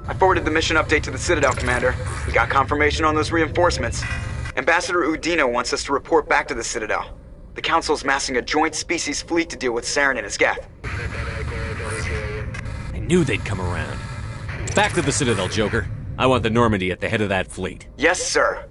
I forwarded the mission update to the Citadel, Commander. We got confirmation on those reinforcements. Ambassador Udina wants us to report back to the Citadel. The Council's massing a joint species fleet to deal with Saren and his Geth. I knew they'd come around. Back to the Citadel, Joker. I want the Normandy at the head of that fleet. Yes, sir.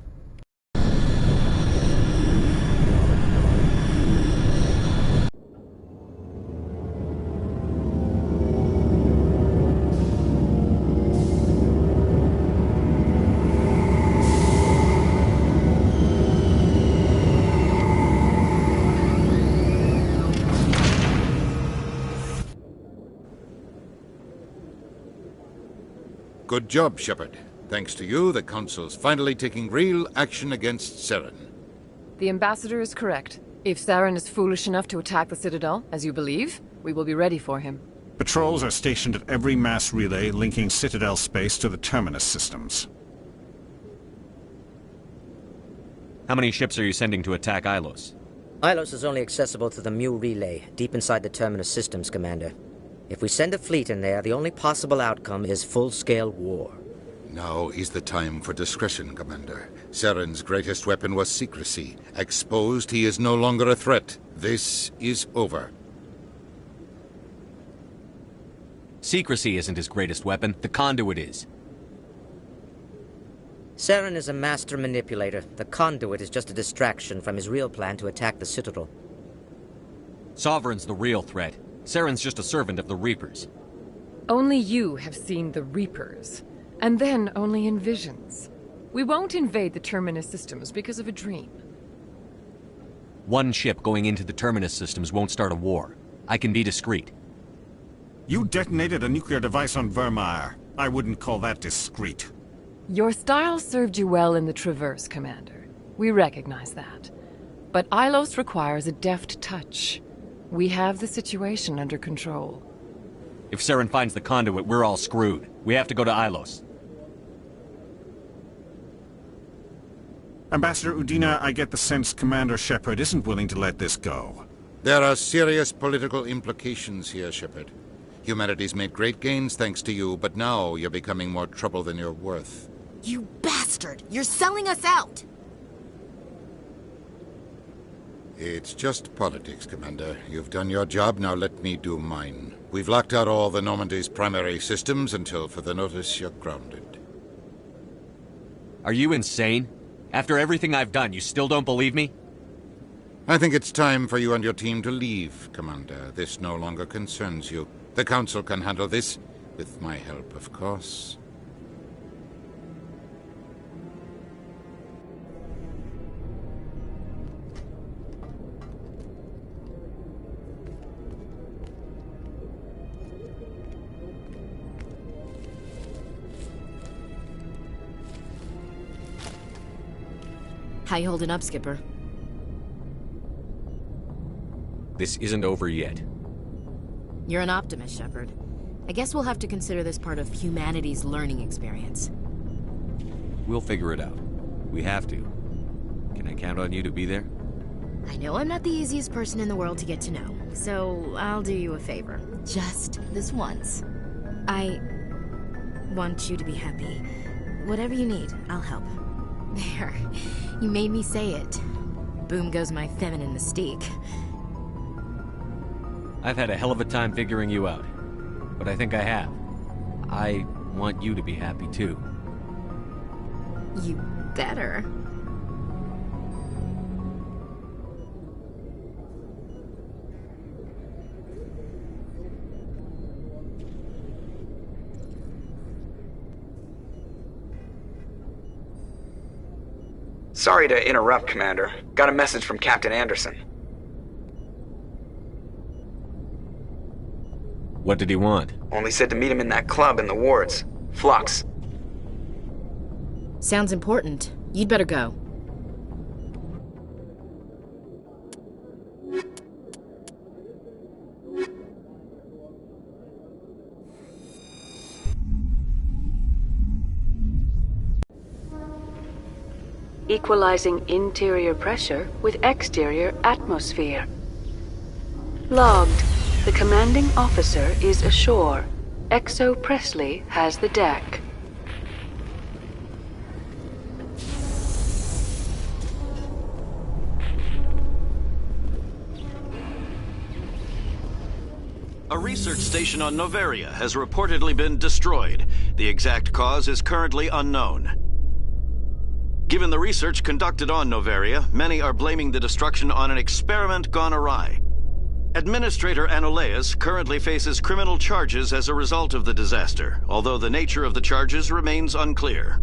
Good job, Shepard. Thanks to you, the Council's finally taking real action against Saren. The Ambassador is correct. If Saren is foolish enough to attack the Citadel, as you believe, we will be ready for him. Patrols are stationed at every mass relay linking Citadel space to the Terminus systems. How many ships are you sending to attack Ilos? Ilos is only accessible to the Mu relay, deep inside the Terminus systems, Commander. If we send a fleet in there, the only possible outcome is full-scale war. Now is the time for discretion, Commander. Saren's greatest weapon was secrecy. Exposed, he is no longer a threat. This is over. Secrecy isn't his greatest weapon. The conduit is. Saren is a master manipulator. The conduit is just a distraction from his real plan to attack the Citadel. Sovereign's the real threat. Saren's just a servant of the Reapers. Only you have seen the Reapers, and then only in visions. We won't invade the Terminus systems because of a dream. One ship going into the Terminus systems won't start a war. I can be discreet. You detonated a nuclear device on Vermeer. I wouldn't call that discreet. Your style served you well in the Traverse, Commander. We recognize that. But Ilos requires a deft touch. We have the situation under control. If Saren finds the conduit, we're all screwed. We have to go to Ilos. Ambassador Udina, I get the sense Commander Shepard isn't willing to let this go. There are serious political implications here, Shepard. Humanity's made great gains thanks to you, but now you're becoming more trouble than you're worth. You bastard! You're selling us out! It's just politics, Commander. You've done your job, now let me do mine. We've locked out all the Normandy's primary systems until further notice you're grounded. Are you insane? After everything I've done, you still don't believe me? I think it's time for you and your team to leave, Commander. This no longer concerns you. The Council can handle this, with my help, of course. How you holding up, Skipper? This isn't over yet. You're an optimist, Shepard. I guess we'll have to consider this part of humanity's learning experience. We'll figure it out. We have to. Can I count on you to be there? I know I'm not the easiest person in the world to get to know, so I'll do you a favor. Just this once. I want you to be happy. Whatever you need, I'll help. There. You made me say it. Boom goes my feminine mystique. I've had a hell of a time figuring you out. But I think I have. I want you to be happy, too. You better. Sorry to interrupt, Commander. Got a message from Captain Anderson. What did he want? Only said to meet him in that club in the wards. Flux. Sounds important. You'd better go. Equalizing interior pressure with exterior atmosphere. Logged. The commanding officer is ashore. Exo Presley has the deck. A research station on Noveria has reportedly been destroyed. The exact cause is currently unknown. Given the research conducted on Noveria, many are blaming the destruction on an experiment gone awry. Administrator Anoleus currently faces criminal charges as a result of the disaster, although the nature of the charges remains unclear.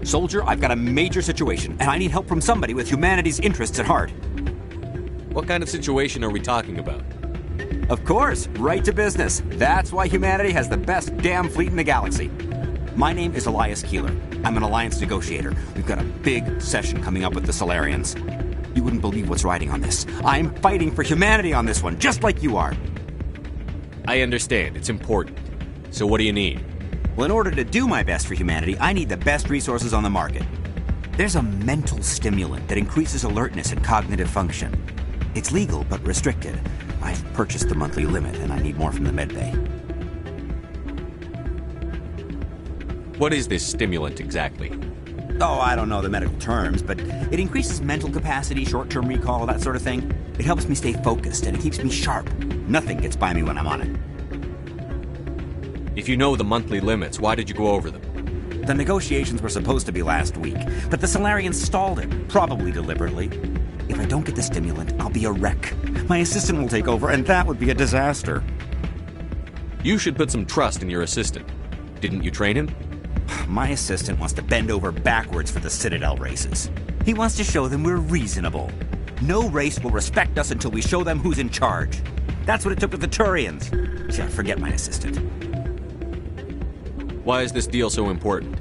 Soldier, I've got a major situation, and I need help from somebody with humanity's interests at heart. What kind of situation are we talking about? Of course, right to business. That's why humanity has the best damn fleet in the galaxy. My name is Elias Keeler. I'm an alliance negotiator. We've got a big session coming up with the Solarians. You wouldn't believe what's riding on this. I'm fighting for humanity on this one, just like you are. I understand. It's important. So what do you need? Well, in order to do my best for humanity, I need the best resources on the market. There's a mental stimulant that increases alertness and cognitive function. It's legal, but restricted. I've purchased the monthly limit, and I need more from the medbay. What is this stimulant exactly? Oh, I don't know the medical terms, but it increases mental capacity, short-term recall, that sort of thing. It helps me stay focused, and it keeps me sharp. Nothing gets by me when I'm on it. If you know the monthly limits, why did you go over them? The negotiations were supposed to be last week, but the Solarians stalled it, probably deliberately. If I don't get the stimulant, I'll be a wreck. My assistant will take over, and that would be a disaster. You should put some trust in your assistant. Didn't you train him? My assistant wants to bend over backwards for the Citadel races. He wants to show them we're reasonable. No race will respect us until we show them who's in charge. That's what it took with the Turians. Yeah, forget my assistant. Why is this deal so important?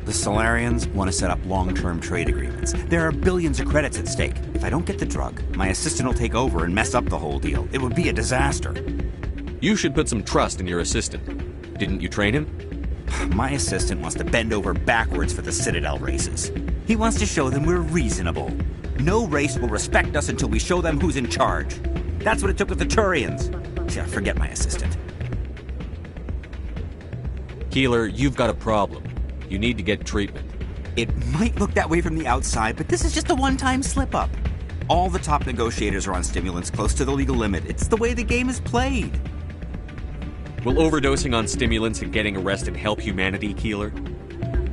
The Solarians want to set up long-term trade agreements. There are billions of credits at stake. If I don't get the drug, my assistant will take over and mess up the whole deal. It would be a disaster. You should put some trust in your assistant. Didn't you train him? My assistant wants to bend over backwards for the Citadel races. He wants to show them we're reasonable. No race will respect us until we show them who's in charge. That's what it took with the Turians. Yeah, forget my assistant. Keeler, you've got a problem. You need to get treatment. It might look that way from the outside, but this is just a one-time slip-up. All the top negotiators are on stimulants close to the legal limit. It's the way the game is played. Will overdosing on stimulants and getting arrested help humanity, Keeler?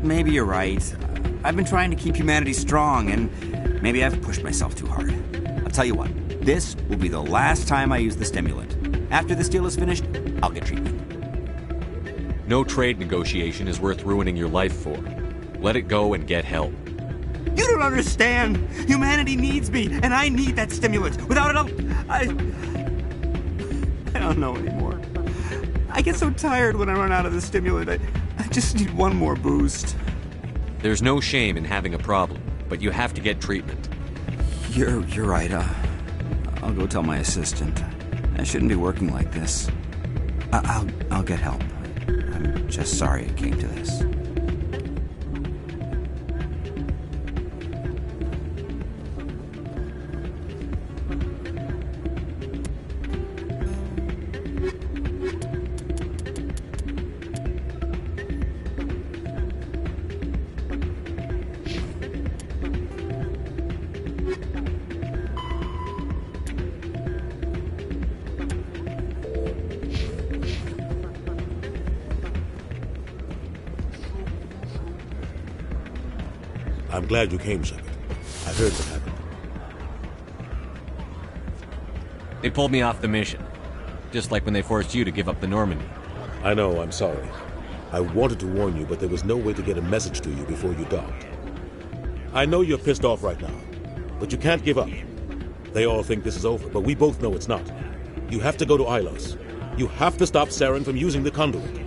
Maybe you're right. I've been trying to keep humanity strong, and maybe I've pushed myself too hard. I'll tell you what, this will be the last time I use the stimulant. After this deal is finished, I'll get treatment. No trade negotiation is worth ruining your life for. Let it go and get help. You don't understand! Humanity needs me, and I need that stimulant. Without it, I don't know anymore. I get so tired when I run out of the stimulant. I just need one more boost. There's no shame in having a problem, but you have to get treatment. You're right. I'll go tell my assistant. I shouldn't be working like this. I'll get help. I'm just sorry it came to this. I'm glad you came, Shepard. I heard what happened. They pulled me off the mission. Just like when they forced you to give up the Normandy. I know, I'm sorry. I wanted to warn you, but there was no way to get a message to you before you docked. I know you're pissed off right now, but you can't give up. They all think this is over, but we both know it's not. You have to go to Ilos. You have to stop Saren from using the conduit.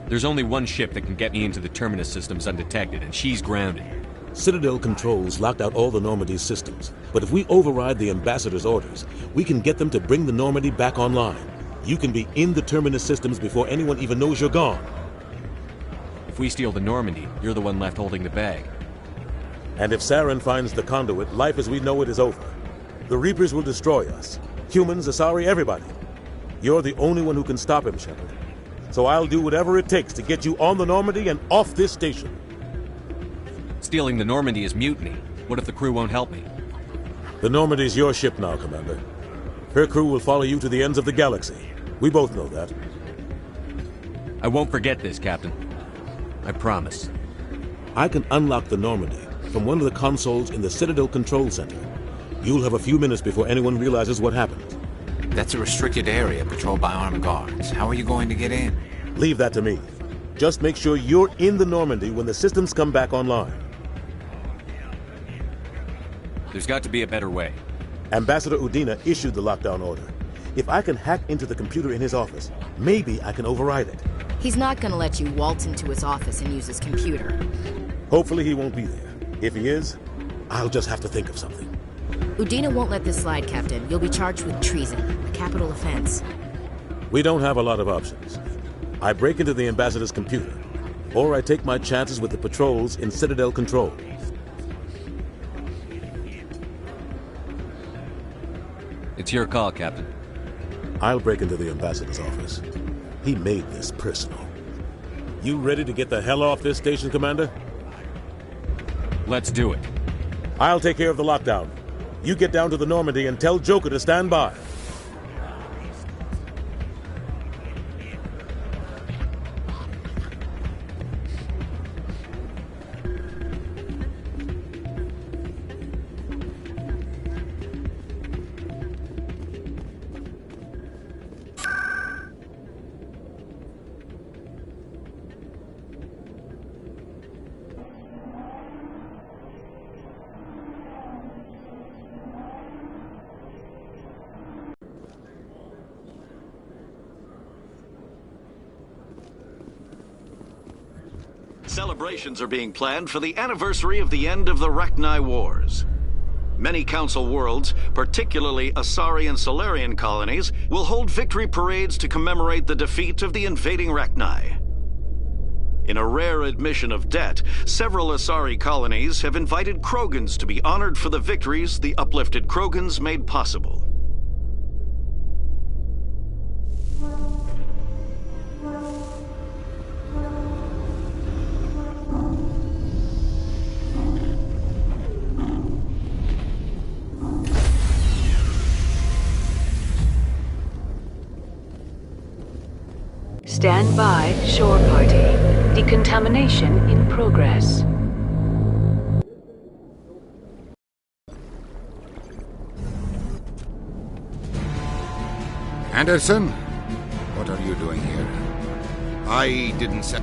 There's only one ship that can get me into the Terminus systems undetected, and she's grounded. Citadel controls locked out all the Normandy's systems, but if we override the Ambassador's orders, we can get them to bring the Normandy back online. You can be in the Terminus systems before anyone even knows you're gone. If we steal the Normandy, you're the one left holding the bag. And if Saren finds the conduit, life as we know it is over. The Reapers will destroy us. Humans, Asari, everybody. You're the only one who can stop him, Shepard. So I'll do whatever it takes to get you on the Normandy and off this station. Stealing the Normandy is mutiny. What if the crew won't help me? The Normandy's your ship now, Commander. Her crew will follow you to the ends of the galaxy. We both know that. I won't forget this, Captain. I promise. I can unlock the Normandy from one of the consoles in the Citadel Control Center. You'll have a few minutes before anyone realizes what happened. That's a restricted area patrolled by armed guards. How are you going to get in? Leave that to me. Just make sure you're in the Normandy when the systems come back online. There's got to be a better way. Ambassador Udina issued the lockdown order. If I can hack into the computer in his office, maybe I can override it. He's not gonna let you waltz into his office and use his computer. Hopefully he won't be there. If he is, I'll just have to think of something. Udina won't let this slide, Captain. You'll be charged with treason, a capital offense. We don't have a lot of options. I break into the Ambassador's computer, or I take my chances with the patrols in Citadel Control. It's your call, Captain. I'll break into the Ambassador's office. He made this personal. You ready to get the hell off this station, Commander? Let's do it. I'll take care of the lockdown. You get down to the Normandy and tell Joker to stand by. Celebrations are being planned for the anniversary of the end of the Rachni Wars. Many Council worlds, particularly Asari and Solarian colonies, will hold victory parades to commemorate the defeat of the invading Rachni. In a rare admission of debt, several Asari colonies have invited Krogans to be honored for the victories the uplifted Krogans made possible. Stand by, shore party. Decontamination in progress. Anderson? What are you doing here? I didn't set...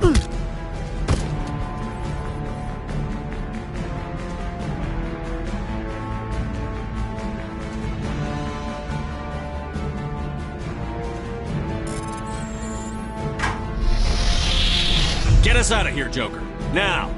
Get us out of here, Joker. Now!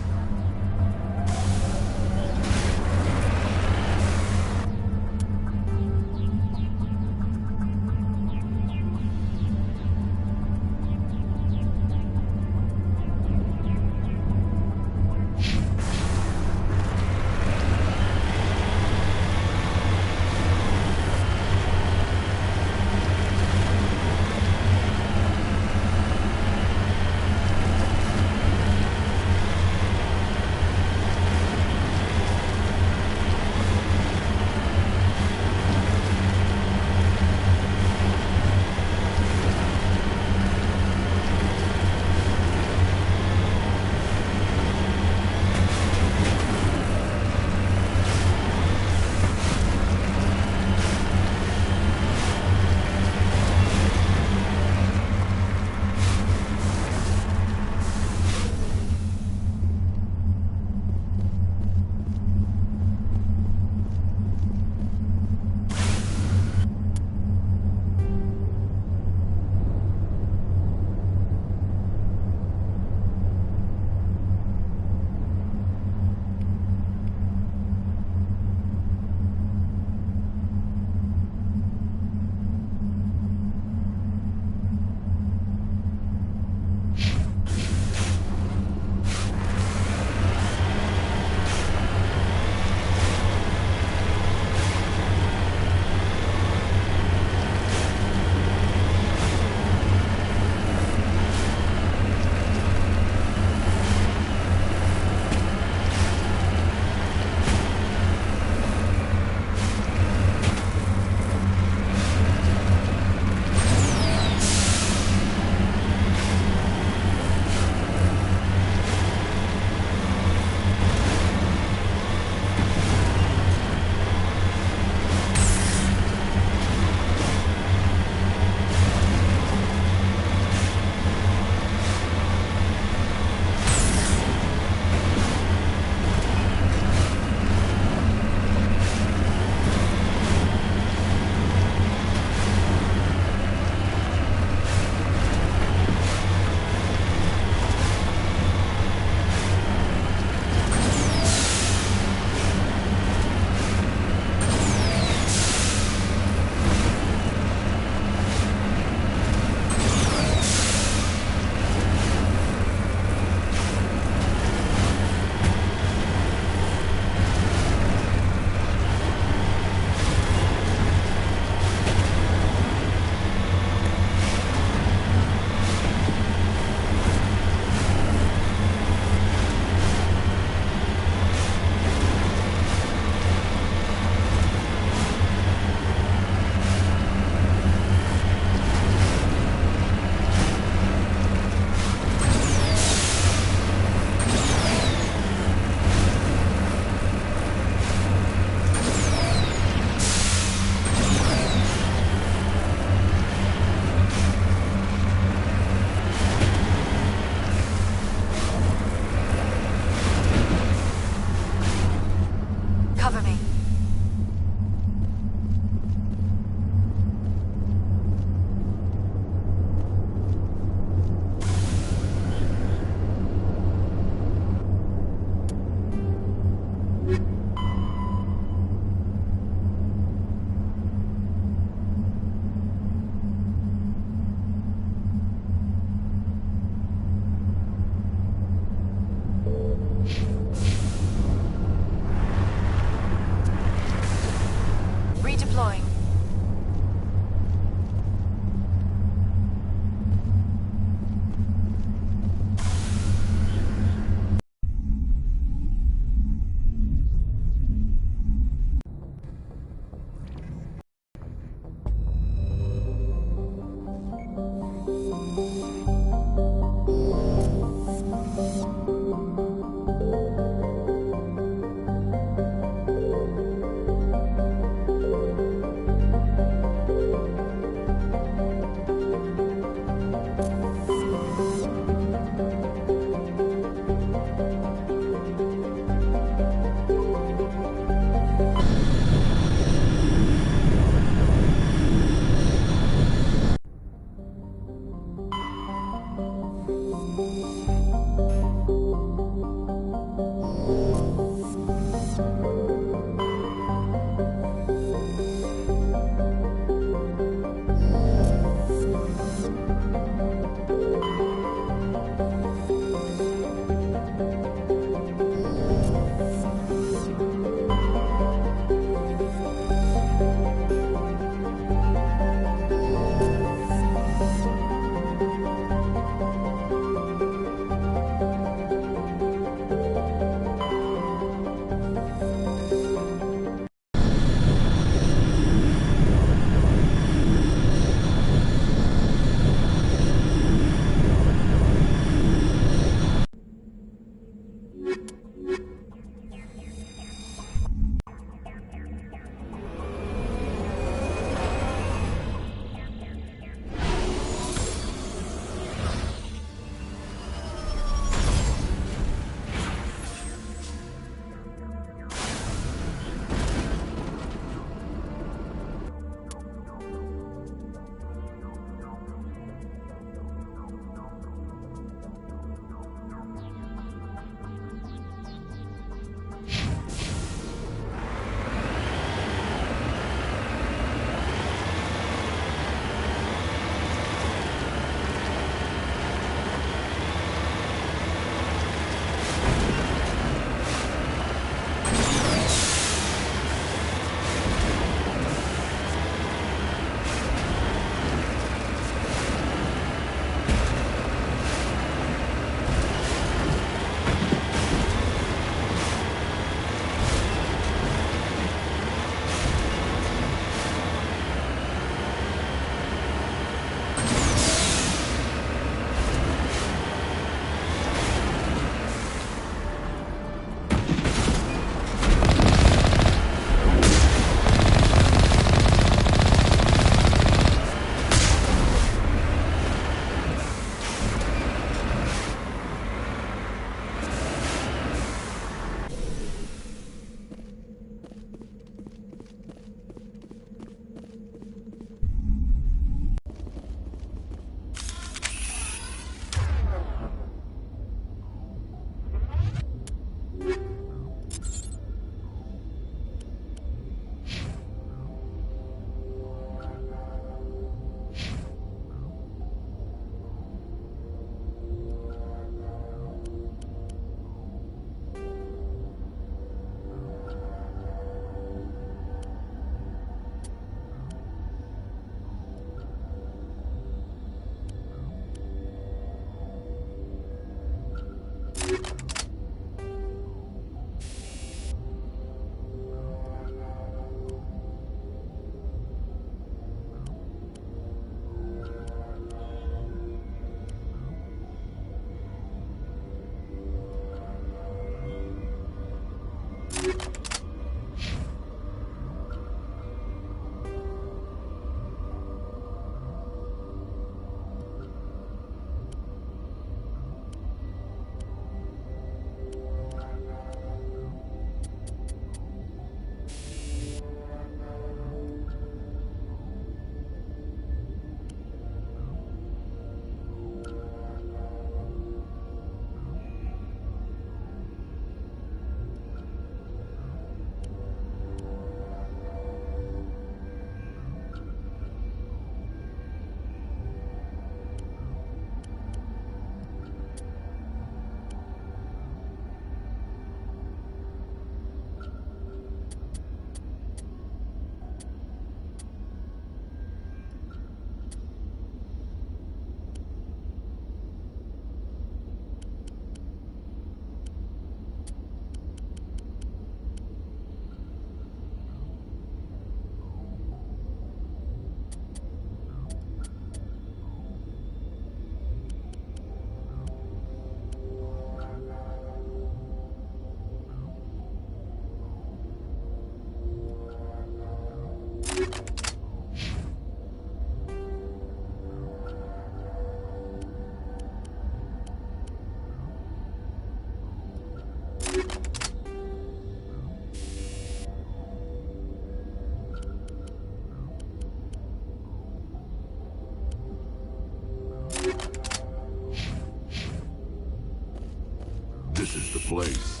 This is the place.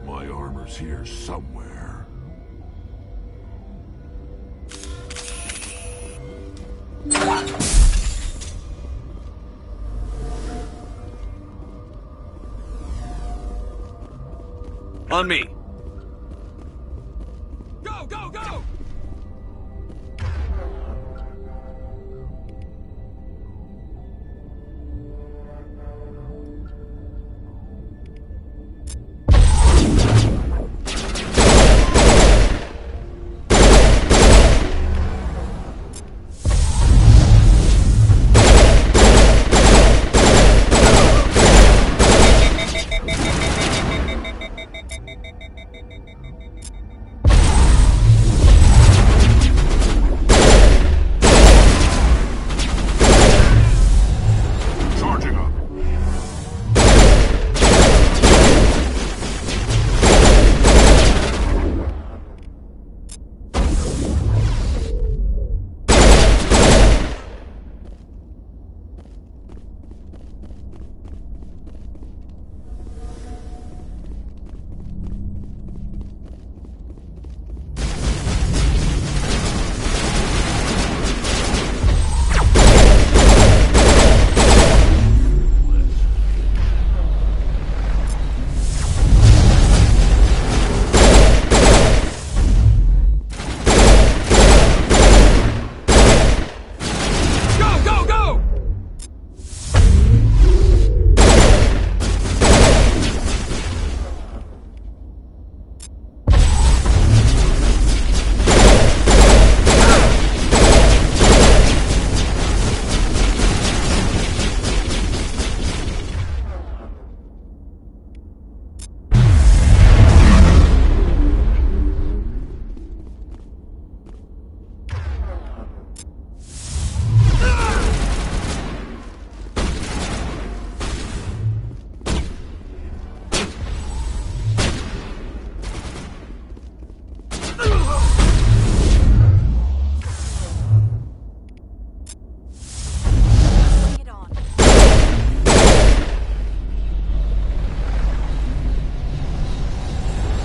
My armor's here somewhere. On me! Go, go, go!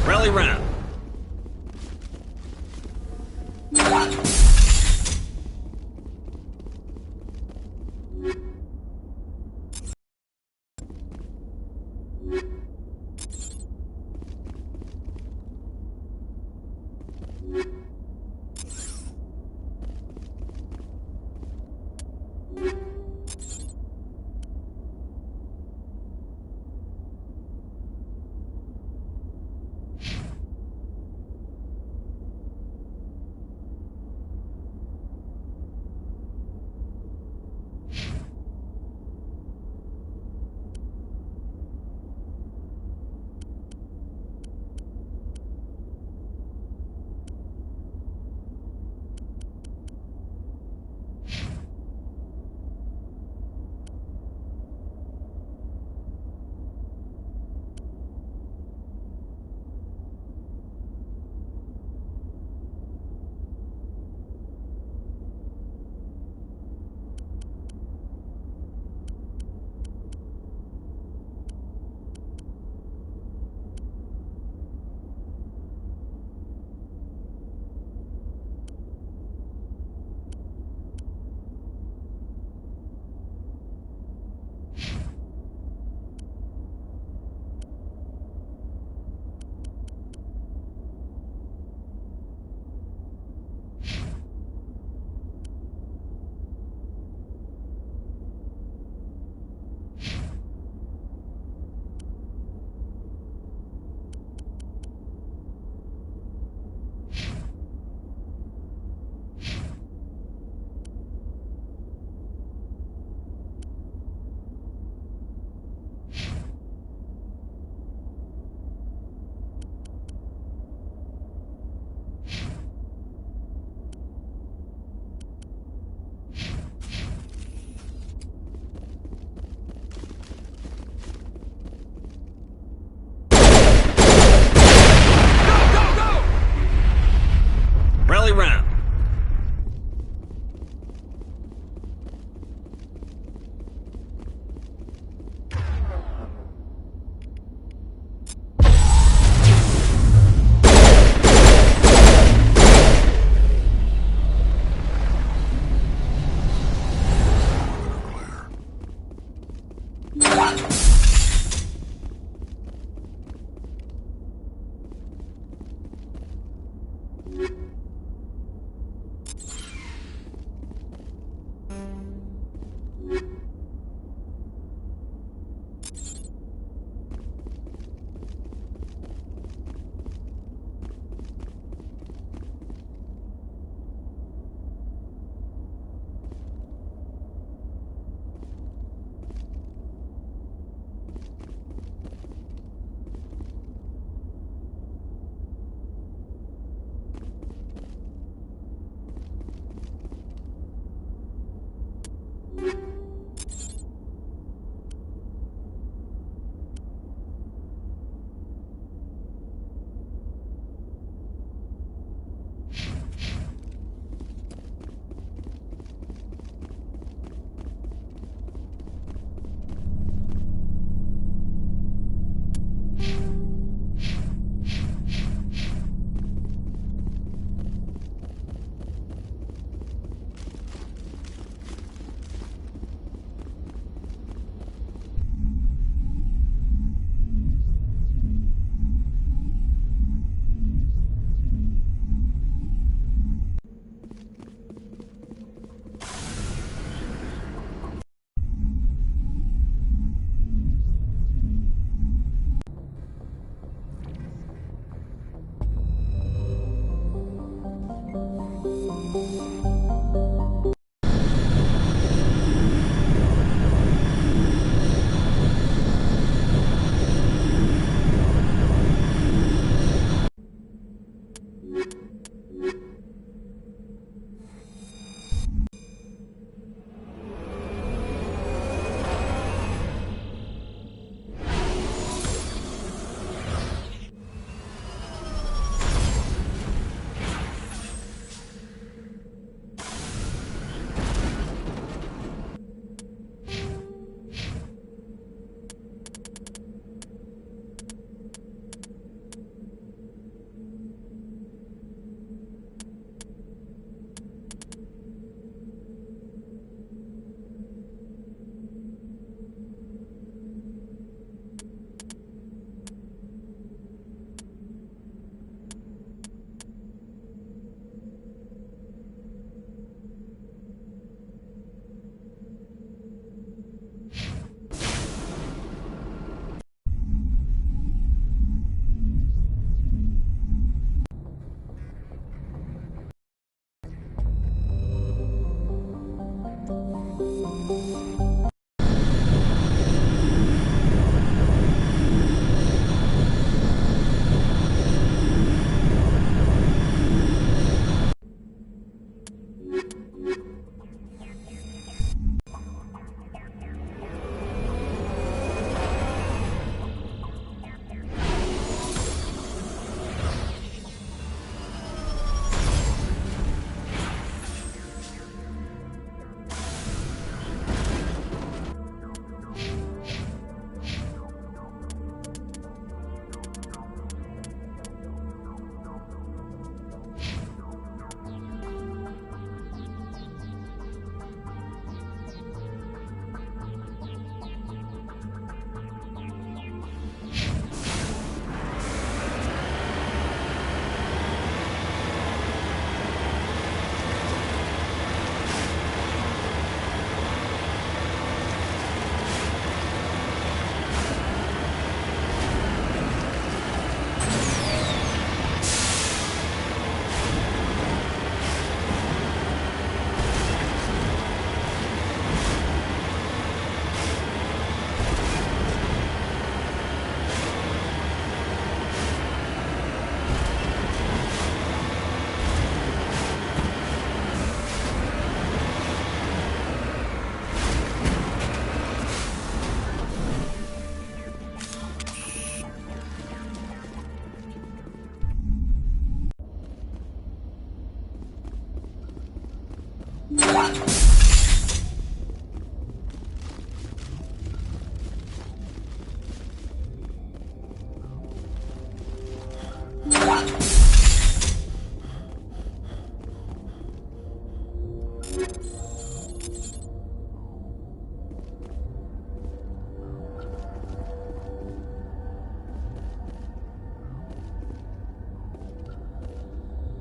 Rally round.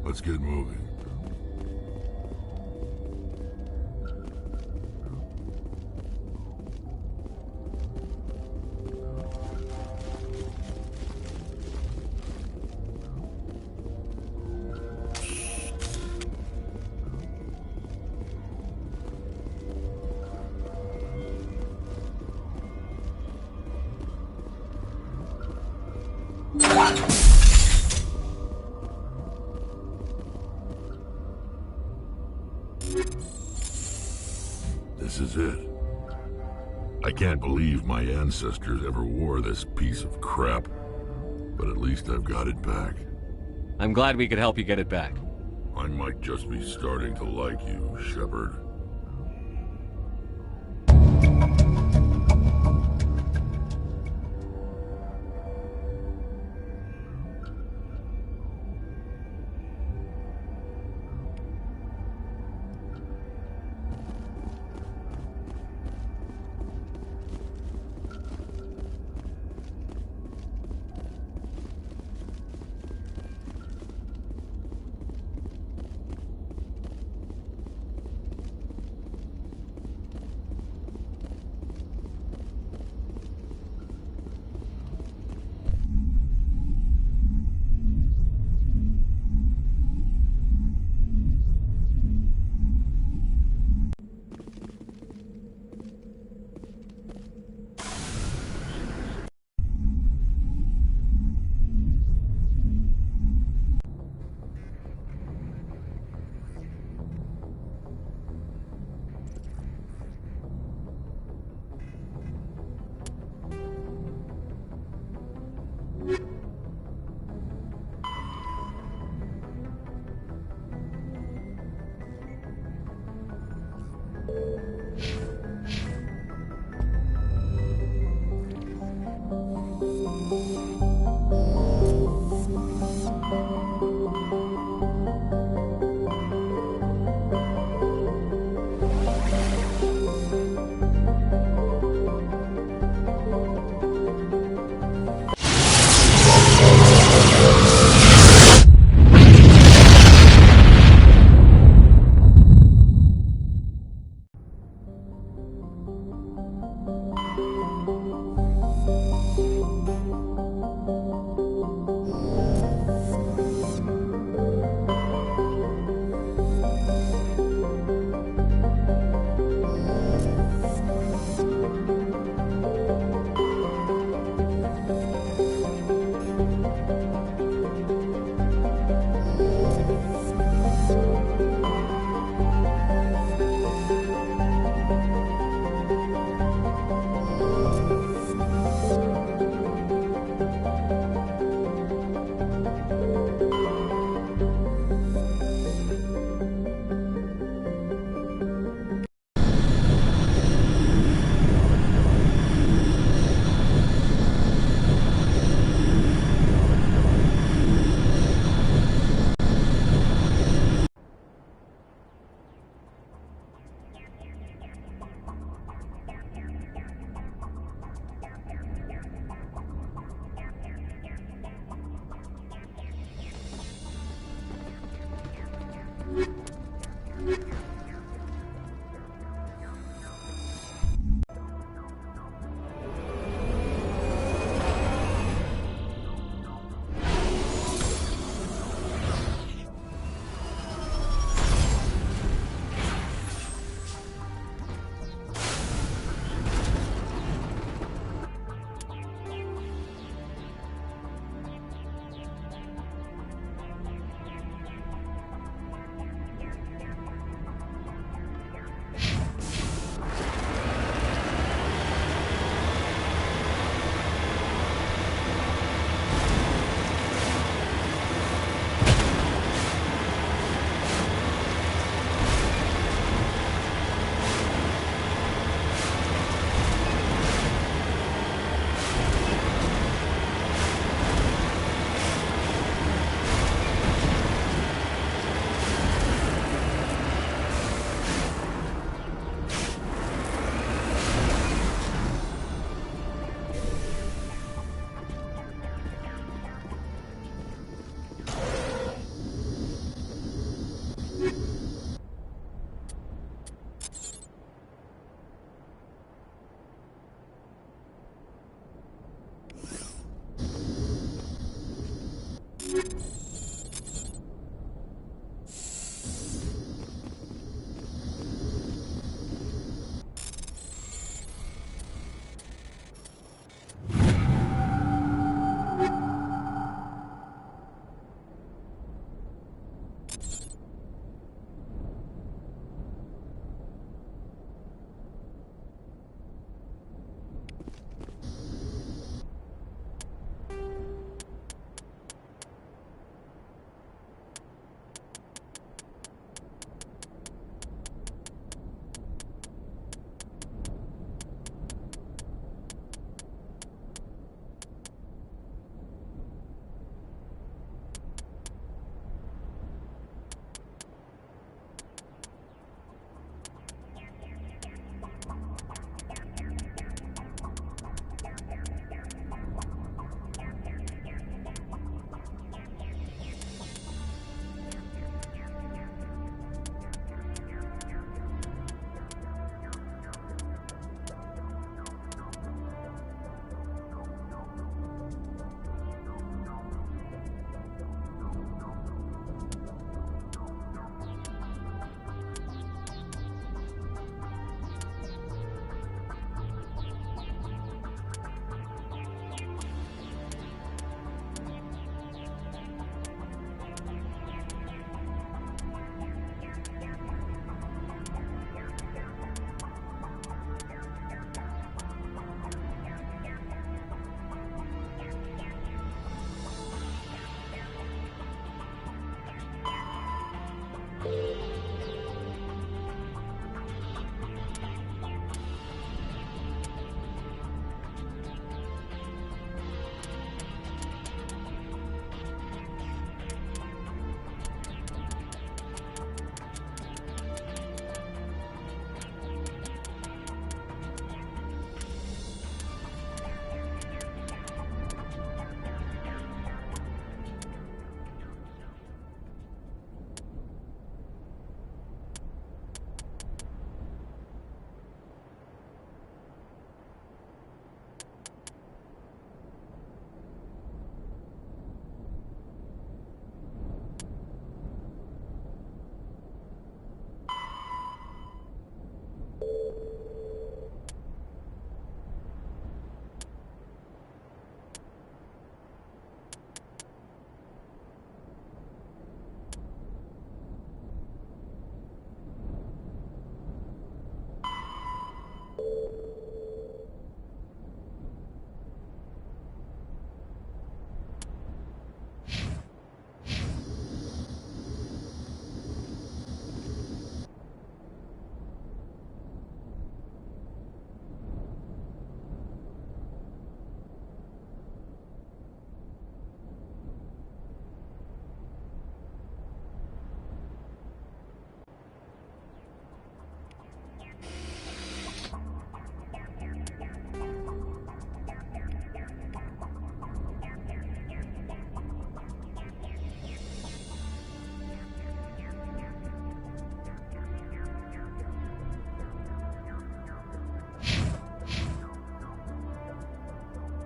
Let's get moving. This is it. I can't believe my ancestors ever wore this piece of crap, but at least I've got it back. I'm glad we could help you get it back. I might just be starting to like you, Shepard.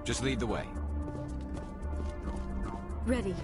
Just lead the way. Ready.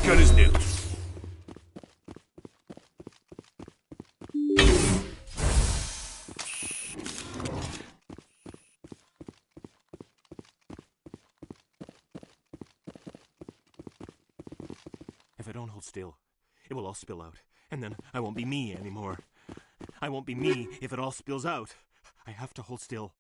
Gun is new. If I don't hold still, it will all spill out, and then I won't be me anymore. I won't be me if it all spills out. I have to hold still.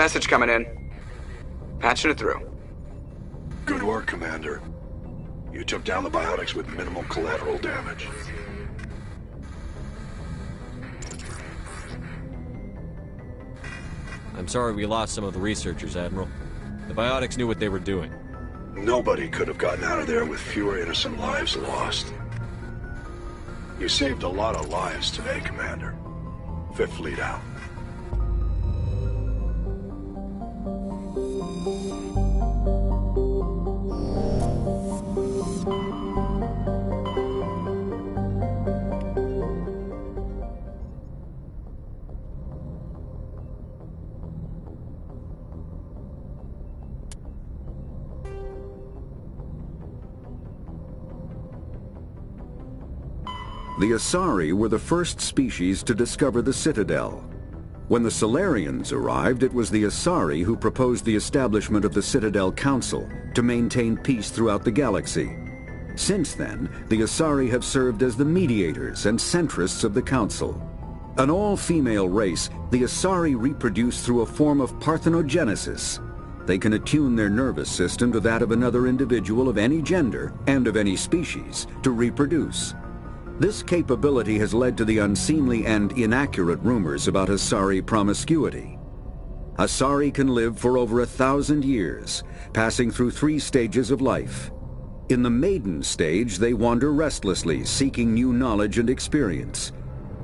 Message coming in. Patching it through. Good work, Commander. You took down the biotics with minimal collateral damage. I'm sorry we lost some of the researchers, Admiral. The biotics knew what they were doing. Nobody could have gotten out of there with fewer innocent lives lost. You saved a lot of lives today, Commander. Fifth Fleet out. The Asari were the first species to discover the Citadel. When the Solarians arrived, it was the Asari who proposed the establishment of the Citadel Council to maintain peace throughout the galaxy. Since then, the Asari have served as the mediators and centrists of the Council. An all-female race, the Asari reproduce through a form of parthenogenesis. They can attune their nervous system to that of another individual of any gender and of any species to reproduce. This capability has led to the unseemly and inaccurate rumors about Asari promiscuity. Asari can live for over 1,000 years, passing through 3 stages of life. In the maiden stage, they wander restlessly, seeking new knowledge and experience.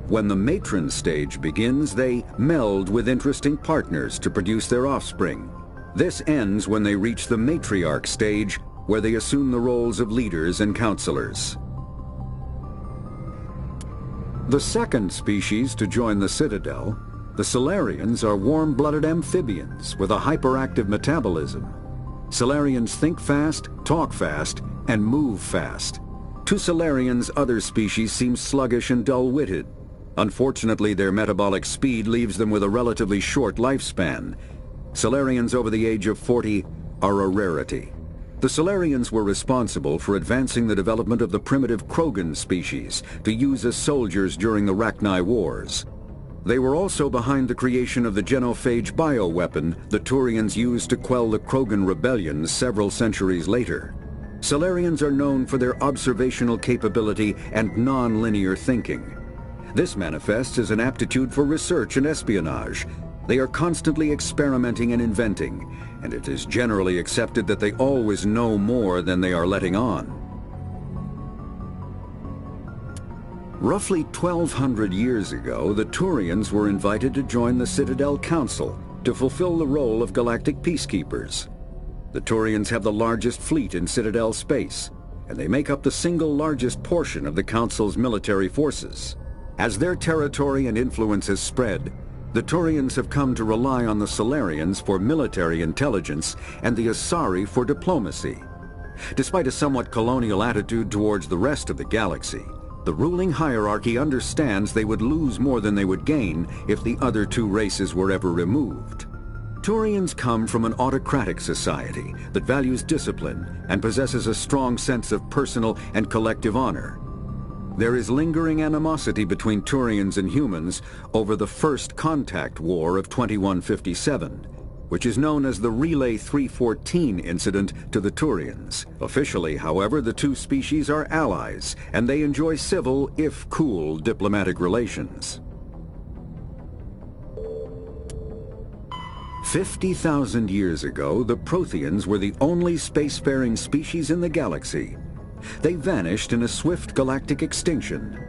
When the matron stage begins, they meld with interesting partners to produce their offspring. This ends when they reach the matriarch stage, where they assume the roles of leaders and counselors. The second species to join the Citadel, the Solarians, are warm-blooded amphibians with a hyperactive metabolism. Solarians think fast, talk fast, and move fast. To Solarians, other species seem sluggish and dull-witted. Unfortunately, their metabolic speed leaves them with a relatively short lifespan. Solarians over the age of 40 are a rarity. The Solarians were responsible for advancing the development of the primitive Krogan species to use as soldiers during the Rachni Wars. They were also behind the creation of the genophage bioweapon the Turians used to quell the Krogan rebellions several centuries later. Solarians are known for their observational capability and non-linear thinking. This manifests as an aptitude for research and espionage. They are constantly experimenting and inventing, and it is generally accepted that they always know more than they are letting on. Roughly 1,200 years ago, the Turians were invited to join the Citadel Council to fulfill the role of galactic peacekeepers. The Turians have the largest fleet in Citadel space, and they make up the single largest portion of the Council's military forces. As their territory and influence has spread, the Turians have come to rely on the Solarians for military intelligence and the Asari for diplomacy. Despite a somewhat colonial attitude towards the rest of the galaxy, the ruling hierarchy understands they would lose more than they would gain if the other two races were ever removed. Turians come from an autocratic society that values discipline and possesses a strong sense of personal and collective honor. There is lingering animosity between Turians and humans over the First Contact War of 2157, which is known as the Relay 314 incident to the Turians. Officially, however, the two species are allies, and they enjoy civil, if cool, diplomatic relations. 50,000 years ago, the Protheans were the only spacefaring species in the galaxy. They vanished in a swift galactic extinction.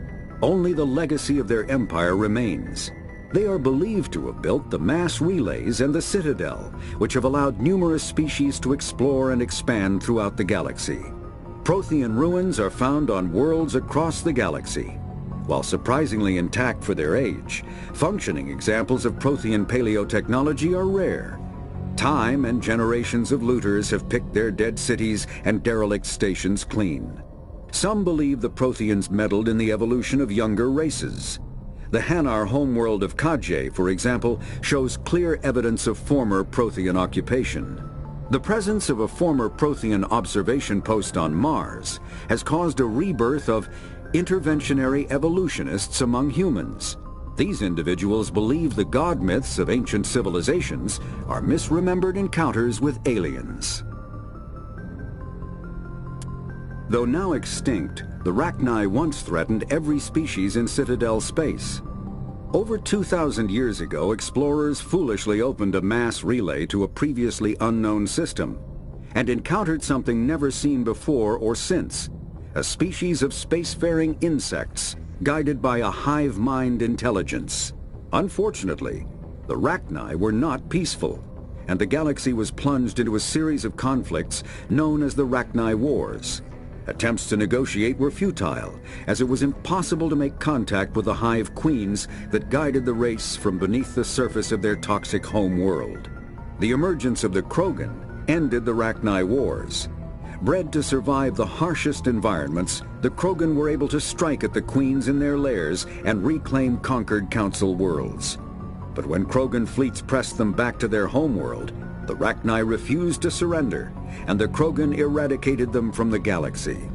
Only the legacy of their empire remains. They are believed to have built the mass relays and the Citadel, which have allowed numerous species to explore and expand throughout the galaxy. Prothean ruins are found on worlds across the galaxy. While surprisingly intact for their age, functioning examples of Prothean paleotechnology are rare. Time and generations of looters have picked their dead cities and derelict stations clean. Some believe the Protheans meddled in the evolution of younger races. The Hanar homeworld of Kajay, for example, shows clear evidence of former Prothean occupation. The presence of a former Prothean observation post on Mars has caused a rebirth of interventionary evolutionists among humans. These individuals believe the god myths of ancient civilizations are misremembered encounters with aliens. Though now extinct, the Rachni once threatened every species in Citadel space. Over 2,000 years ago, explorers foolishly opened a mass relay to a previously unknown system and encountered something never seen before or since, a species of spacefaring insects guided by a hive mind intelligence. Unfortunately, the Rachni were not peaceful, and the galaxy was plunged into a series of conflicts known as the Rachni Wars. Attempts to negotiate were futile, as it was impossible to make contact with the hive queens that guided the race from beneath the surface of their toxic home world. The emergence of the Krogan ended the Rachni Wars. Bred to survive the harshest environments, the Krogan were able to strike at the queens in their lairs and reclaim conquered Council worlds. But when Krogan fleets pressed them back to their homeworld, the Rachni refused to surrender, and the Krogan eradicated them from the galaxy.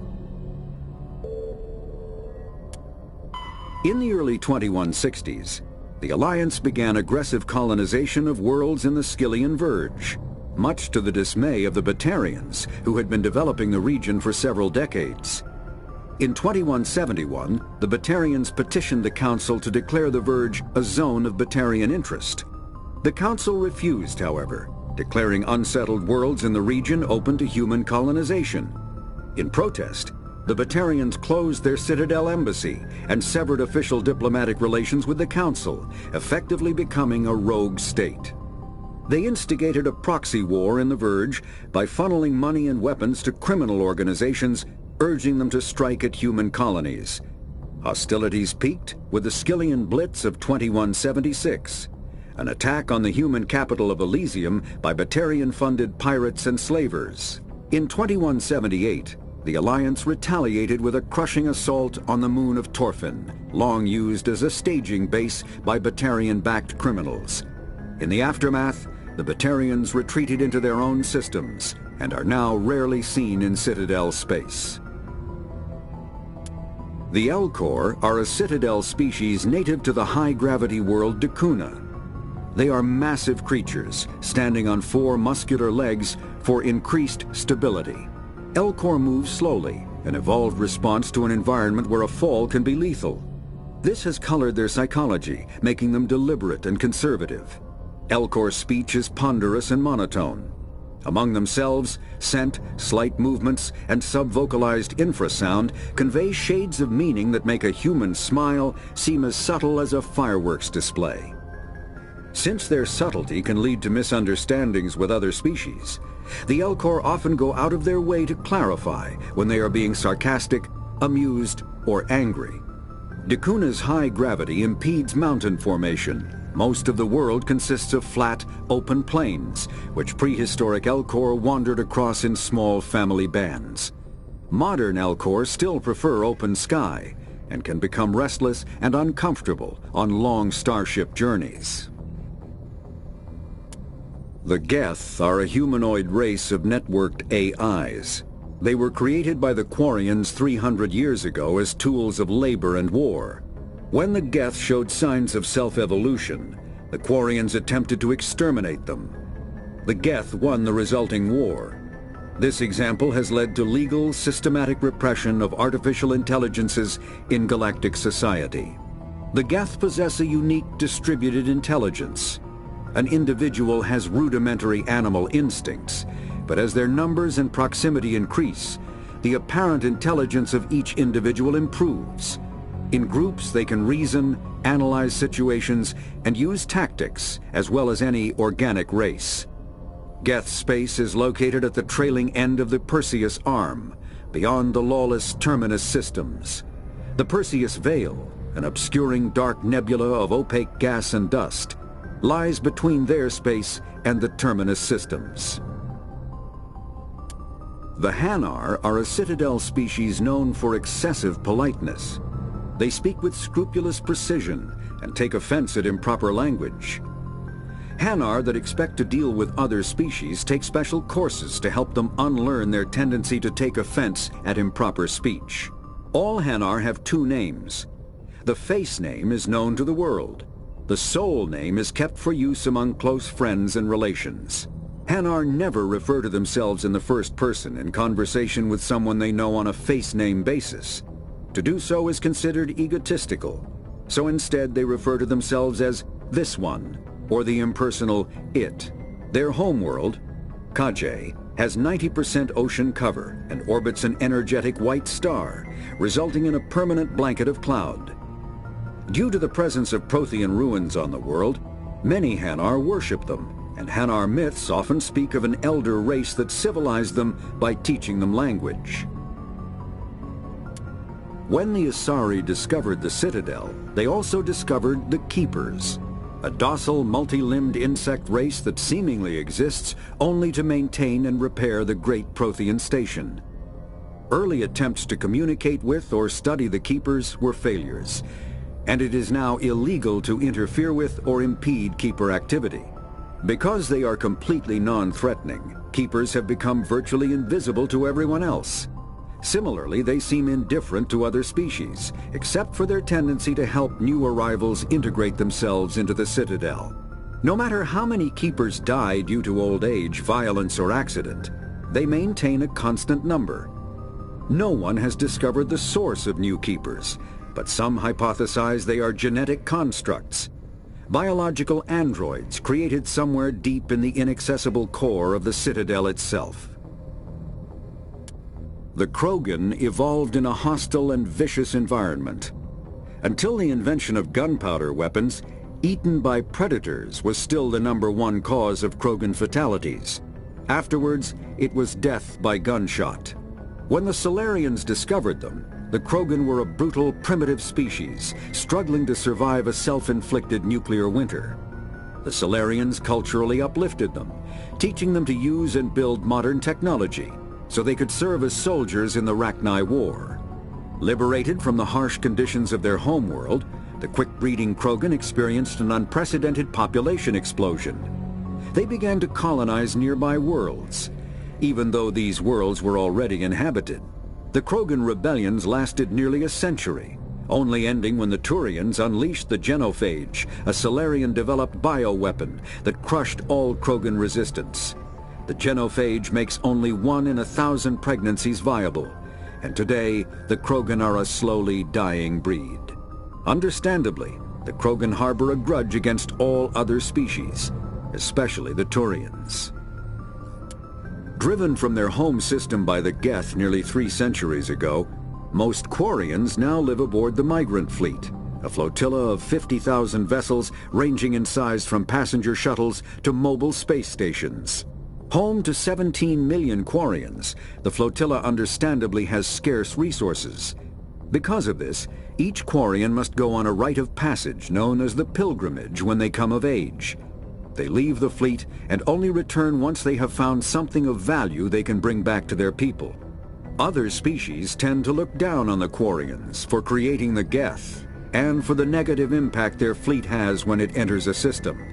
In the early 2160s, the Alliance began aggressive colonization of worlds in the Skyllian Verge, much to the dismay of the Batarians, who had been developing the region for several decades. In 2171, the Batarians petitioned the Council to declare the Verge a zone of Batarian interest. The Council refused, however, declaring unsettled worlds in the region open to human colonization. In protest, the Batarians closed their Citadel embassy and severed official diplomatic relations with the Council, effectively becoming a rogue state. They instigated a proxy war in the Verge by funneling money and weapons to criminal organizations, urging them to strike at human colonies. Hostilities peaked with the Skyllian Blitz of 2176, an attack on the human capital of Elysium by Batarian-funded pirates and slavers. In 2178, the Alliance retaliated with a crushing assault on the moon of Torfin, long used as a staging base by Batarian-backed criminals. In the aftermath, the Batarians retreated into their own systems and are now rarely seen in Citadel space. The Elcor are a Citadel species native to the high-gravity world Dakuna. They are massive creatures, standing on 4 muscular legs for increased stability. Elcor move slowly, an evolved response to an environment where a fall can be lethal. This has colored their psychology, making them deliberate and conservative. Elcor's speech is ponderous and monotone. Among themselves, scent, slight movements, and subvocalized infrasound convey shades of meaning that make a human smile seem as subtle as a fireworks display. Since their subtlety can lead to misunderstandings with other species, the Elcor often go out of their way to clarify when they are being sarcastic, amused, or angry. Dakuna's high gravity impedes mountain formation. Most of the world consists of flat, open plains, which prehistoric Elcor wandered across in small family bands. Modern Elcor still prefer open sky, and can become restless and uncomfortable on long starship journeys. The Geth are a humanoid race of networked AIs. They were created by the Quarians 300 years ago as tools of labor and war. When the Geth showed signs of self-evolution, the Quarians attempted to exterminate them. The Geth won the resulting war. This example has led to legal, systematic repression of artificial intelligences in galactic society. The Geth possess a unique distributed intelligence. An individual has rudimentary animal instincts, but as their numbers and proximity increase, the apparent intelligence of each individual improves. In groups, they can reason, analyze situations, and use tactics, as well as any organic race. Geth space is located at the trailing end of the Perseus Arm, beyond the lawless Terminus systems. The Perseus Veil, an obscuring dark nebula of opaque gas and dust, lies between their space and the Terminus systems. The Hanar are a Citadel species known for excessive politeness. They speak with scrupulous precision and take offense at improper language. Hanar that expect to deal with other species take special courses to help them unlearn their tendency to take offense at improper speech. All Hanar have 2 names. The face name is known to the world. The soul name is kept for use among close friends and relations. Hanar never refer to themselves in the first person in conversation with someone they know on a face name basis. To do so is considered egotistical, so instead they refer to themselves as this one, or the impersonal it. Their homeworld, Kaje, has 90% ocean cover and orbits an energetic white star, resulting in a permanent blanket of cloud. Due to the presence of Prothean ruins on the world, many Hanar worship them, and Hanar myths often speak of an elder race that civilized them by teaching them language. When the Asari discovered the Citadel, they also discovered the Keepers, a docile, multi-limbed insect race that seemingly exists only to maintain and repair the Great Prothean Station. Early attempts to communicate with or study the Keepers were failures, and it is now illegal to interfere with or impede Keeper activity. Because they are completely non-threatening, Keepers have become virtually invisible to everyone else. Similarly, they seem indifferent to other species, except for their tendency to help new arrivals integrate themselves into the Citadel. No matter how many Keepers die due to old age, violence, or accident, they maintain a constant number. No one has discovered the source of new Keepers, but some hypothesize they are genetic constructs, biological androids created somewhere deep in the inaccessible core of the Citadel itself. The Krogan evolved in a hostile and vicious environment. Until the invention of gunpowder weapons, eaten by predators was still the #1 cause of Krogan fatalities. Afterwards, it was death by gunshot. When the Solarians discovered them, the Krogan were a brutal, primitive species, struggling to survive a self-inflicted nuclear winter. The Solarians culturally uplifted them, teaching them to use and build modern technology, so they could serve as soldiers in the Rachni War. Liberated from the harsh conditions of their homeworld, the quick-breeding Krogan experienced an unprecedented population explosion. They began to colonize nearby worlds. Even though these worlds were already inhabited, the Krogan rebellions lasted nearly a century, only ending when the Turians unleashed the Genophage, a Solarian-developed bioweapon that crushed all Krogan resistance. The Genophage makes only 1 in 1,000 pregnancies viable, and today the Krogan are a slowly dying breed. Understandably, the Krogan harbor a grudge against all other species, especially the Turians. Driven from their home system by the Geth nearly 3 centuries ago, most Quarians now live aboard the Migrant Fleet, a flotilla of 50,000 vessels ranging in size from passenger shuttles to mobile space stations. Home to 17 million Quarians, the flotilla understandably has scarce resources. Because of this, each Quarian must go on a rite of passage known as the pilgrimage when they come of age. They leave the fleet and only return once they have found something of value they can bring back to their people. Other species tend to look down on the Quarians for creating the Geth and for the negative impact their fleet has when it enters a system.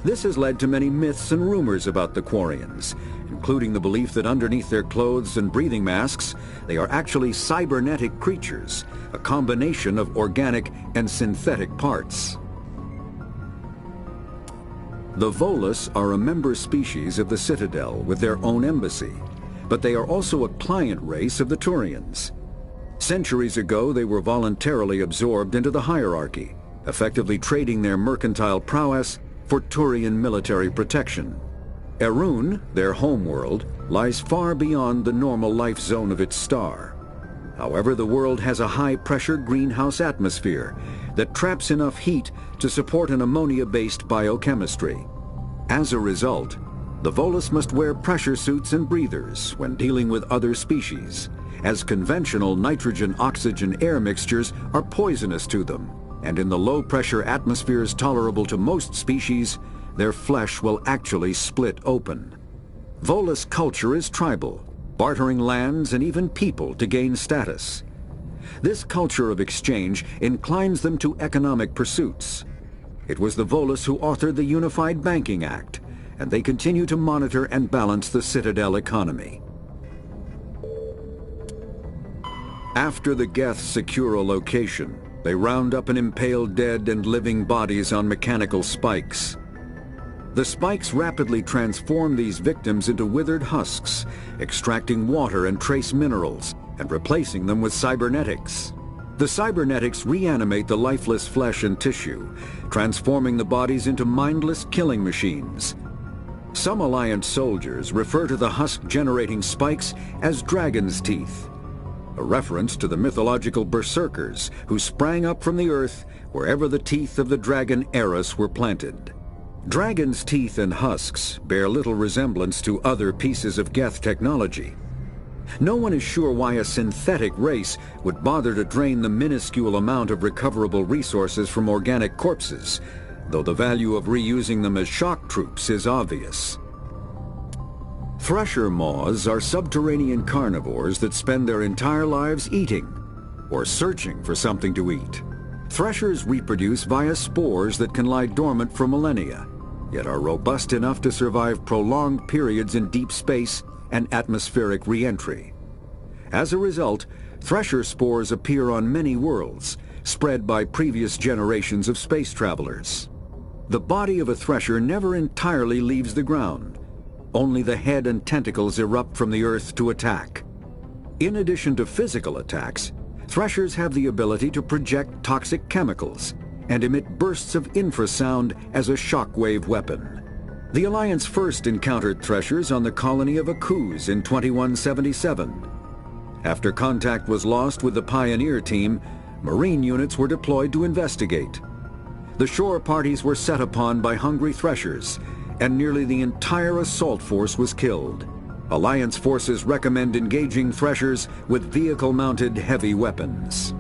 This has led to many myths and rumors about the Quarians, including the belief that underneath their clothes and breathing masks, they are actually cybernetic creatures, a combination of organic and synthetic parts. The Volus are a member species of the Citadel with their own embassy, but they are also a client race of the Turians. Centuries ago, they were voluntarily absorbed into the hierarchy, effectively trading their mercantile prowess for Turian military protection. Erun, their homeworld, lies far beyond the normal life zone of its star. However, the world has a high-pressure greenhouse atmosphere that traps enough heat to support an ammonia-based biochemistry. As a result, the Volus must wear pressure suits and breathers when dealing with other species, as conventional nitrogen-oxygen air mixtures are poisonous to them, and in the low-pressure atmospheres tolerable to most species, their flesh will actually split open. Volus culture is tribal, bartering lands and even people to gain status. This culture of exchange inclines them to economic pursuits. It was the Volus who authored the Unified Banking Act, and they continue to monitor and balance the Citadel economy. After the Geth secure a location, they round up and impale dead and living bodies on mechanical spikes. The spikes rapidly transform these victims into withered husks, extracting water and trace minerals, and replacing them with cybernetics. The cybernetics reanimate the lifeless flesh and tissue, transforming the bodies into mindless killing machines. Some Alliance soldiers refer to the husk-generating spikes as dragon's teeth, a reference to the mythological berserkers who sprang up from the earth wherever the teeth of the dragon Eris were planted. Dragon's teeth and husks bear little resemblance to other pieces of Geth technology. No one is sure why a synthetic race would bother to drain the minuscule amount of recoverable resources from organic corpses, though the value of reusing them as shock troops is obvious. Thresher moths are subterranean carnivores that spend their entire lives eating or searching for something to eat. Threshers reproduce via spores that can lie dormant for millennia, yet are robust enough to survive prolonged periods in deep space and atmospheric re-entry. As a result, thresher spores appear on many worlds, spread by previous generations of space travelers. The body of a thresher never entirely leaves the ground. Only the head and tentacles erupt from the earth to attack. In addition to physical attacks, threshers have the ability to project toxic chemicals and emit bursts of infrasound as a shockwave weapon. The Alliance first encountered threshers on the colony of Akuz in 2177. After contact was lost with the Pioneer team, Marine units were deployed to investigate. The shore parties were set upon by hungry threshers, and nearly the entire assault force was killed. Alliance forces recommend engaging threshers with vehicle-mounted heavy weapons.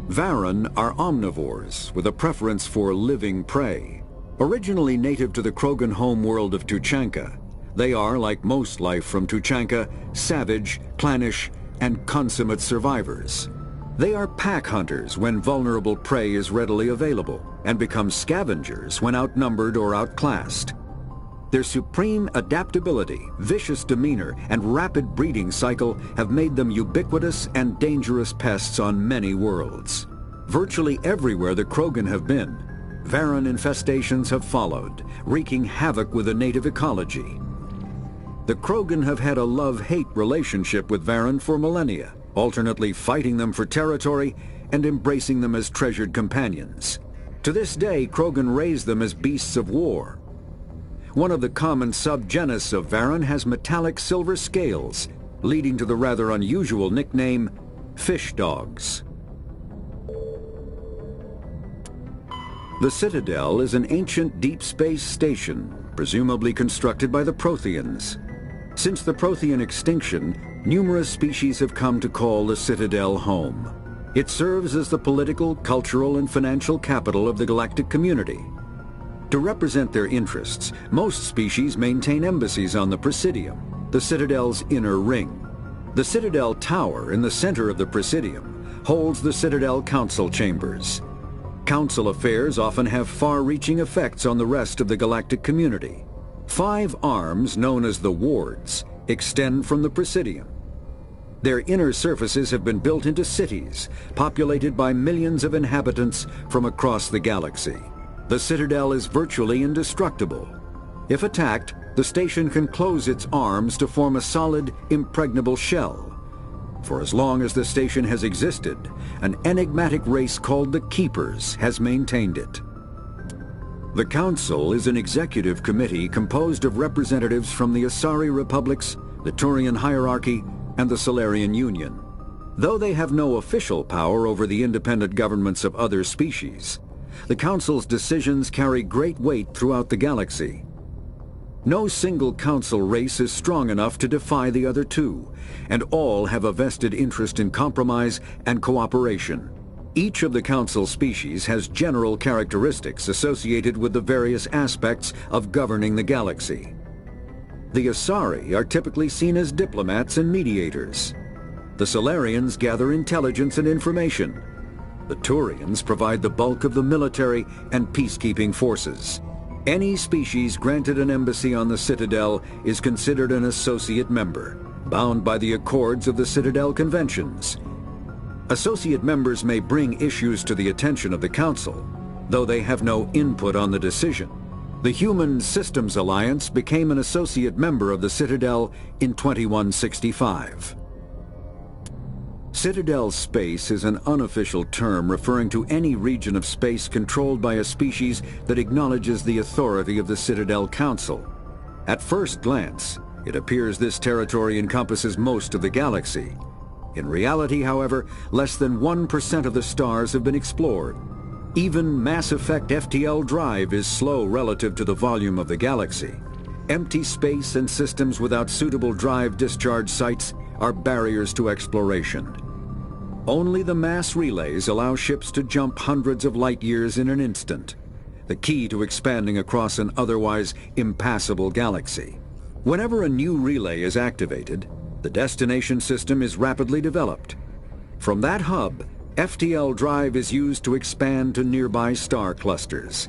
Varren are omnivores with a preference for living prey. Originally native to the Krogan homeworld of Tuchanka, They are, like most life from Tuchanka, savage, clannish, and consummate survivors. They are pack hunters when vulnerable prey is readily available, and become scavengers when outnumbered or outclassed. Their supreme adaptability, vicious demeanor, and rapid breeding cycle have made them ubiquitous and dangerous pests on many worlds. Virtually everywhere the Krogan have been, Varren infestations have followed, wreaking havoc with the native ecology. The Krogan have had a love-hate relationship with Varren for millennia, alternately fighting them for territory and embracing them as treasured companions. To this day, Krogan raise them as beasts of war. One of the common subgenus of Varren has metallic silver scales, leading to the rather unusual nickname, fish dogs. The Citadel is an ancient deep space station, presumably constructed by the Protheans. Since the Prothean extinction, numerous species have come to call the Citadel home. It serves as the political, cultural, and financial capital of the galactic community. To represent their interests, most species maintain embassies on the Presidium, the Citadel's inner ring. The Citadel Tower in the center of the Presidium holds the Citadel Council Chambers. Council affairs often have far-reaching effects on the rest of the galactic community. 5 arms, known as the wards, extend from the Presidium. Their inner surfaces have been built into cities, populated by millions of inhabitants from across the galaxy. The Citadel is virtually indestructible. If attacked, the station can close its arms to form a solid, impregnable shell. For as long as the station has existed, an enigmatic race called the Keepers has maintained it. The Council is an executive committee composed of representatives from the Asari Republics, the Turian Hierarchy, and the Solarian Union. Though they have no official power over the independent governments of other species, the Council's decisions carry great weight throughout the galaxy. No single Council race is strong enough to defy the other two, and all have a vested interest in compromise and cooperation. Each of the Council species has general characteristics associated with the various aspects of governing the galaxy. The Asari are typically seen as diplomats and mediators. The Solarians gather intelligence and information. The Turians provide the bulk of the military and peacekeeping forces. Any species granted an embassy on the Citadel is considered an associate member, bound by the accords of the Citadel Conventions. Associate members may bring issues to the attention of the Council, though they have no input on the decision. The Human Systems Alliance became an associate member of the Citadel in 2165. Citadel space is an unofficial term referring to any region of space controlled by a species that acknowledges the authority of the Citadel Council. At first glance, it appears this territory encompasses most of the galaxy. In reality, however, less than 1% of the stars have been explored. Even Mass Effect FTL drive is slow relative to the volume of the galaxy. Empty space and systems without suitable drive discharge sites are barriers to exploration. Only the mass relays allow ships to jump hundreds of light years in an instant, the key to expanding across an otherwise impassable galaxy. Whenever a new relay is activated, the destination system is rapidly developed. From that hub, FTL drive is used to expand to nearby star clusters.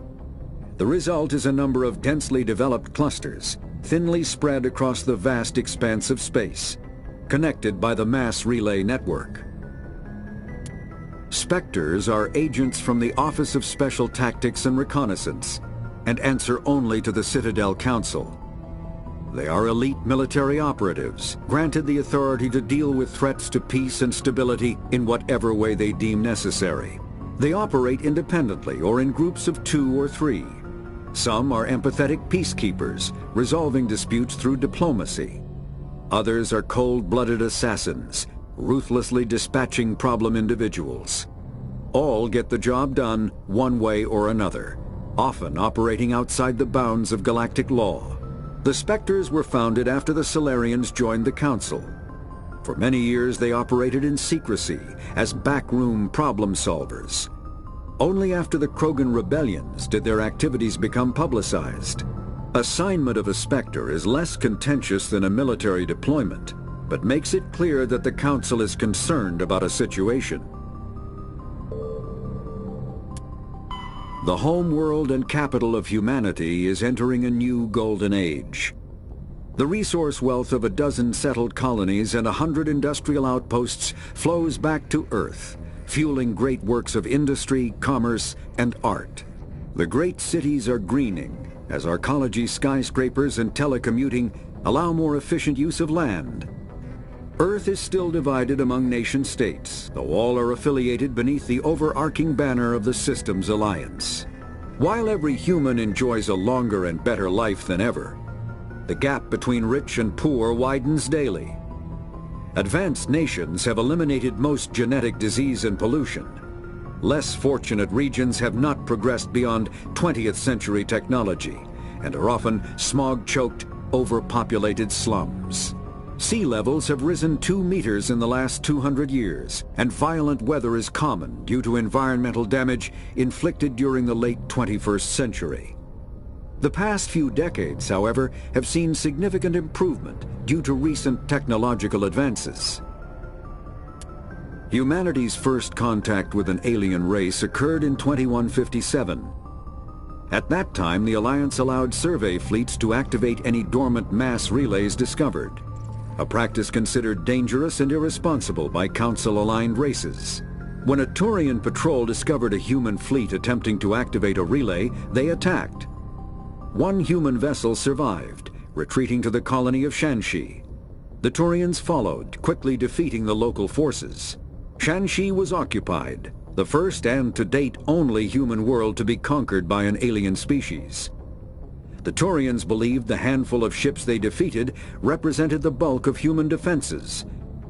The result is a number of densely developed clusters, thinly spread across the vast expanse of space, connected by the mass relay network. Spectres are agents from the Office of Special Tactics and Reconnaissance, and answer only to the Citadel Council. They are elite military operatives, granted the authority to deal with threats to peace and stability in whatever way they deem necessary. They operate independently or in groups of 2 or 3. Some are empathetic peacekeepers, resolving disputes through diplomacy. Others are cold-blooded assassins, ruthlessly dispatching problem individuals. All get the job done one way or another, often operating outside the bounds of galactic law. The Spectres were founded after the Solarians joined the Council. For many years they operated in secrecy as backroom problem solvers. Only after the Krogan rebellions did their activities become publicized. Assignment of a Spectre is less contentious than a military deployment, but makes it clear that the Council is concerned about a situation. The home world and capital of humanity is entering a new golden age. The resource wealth of a dozen settled colonies and 100 industrial outposts flows back to Earth, fueling great works of industry, commerce, and art. The great cities are greening, as arcology skyscrapers and telecommuting allow more efficient use of land. Earth is still divided among nation-states, though all are affiliated beneath the overarching banner of the Systems Alliance. While every human enjoys a longer and better life than ever, the gap between rich and poor widens daily. Advanced nations have eliminated most genetic disease and pollution. Less fortunate regions have not progressed beyond 20th century technology and are often smog-choked, overpopulated slums. Sea levels have risen 2 meters in the last 200 years, and violent weather is common due to environmental damage inflicted during the late 21st century. The past few decades, however, have seen significant improvement due to recent technological advances. Humanity's first contact with an alien race occurred in 2157. At that time, the Alliance allowed survey fleets to activate any dormant mass relays discovered, a practice considered dangerous and irresponsible by Council-aligned races. When a Turian patrol discovered a human fleet attempting to activate a relay, they attacked. One human vessel survived, retreating to the colony of Shanxi. The Turians followed, quickly defeating the local forces. Shanxi was occupied, the first and to date only human world to be conquered by an alien species. The Turians believed the handful of ships they defeated represented the bulk of human defenses,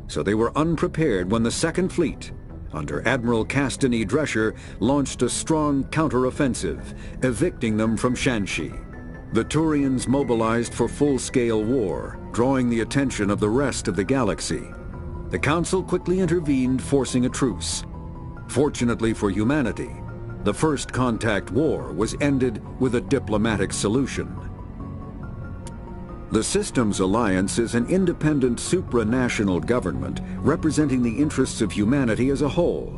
so they were unprepared when the Second Fleet, under Admiral Castany Drescher, launched a strong counteroffensive, evicting them from Shanxi. The Turians mobilized for full-scale war, drawing the attention of the rest of the galaxy. The Council quickly intervened, forcing a truce. Fortunately for humanity, the First Contact War was ended with a diplomatic solution. The Systems Alliance is an independent supranational government representing the interests of humanity as a whole.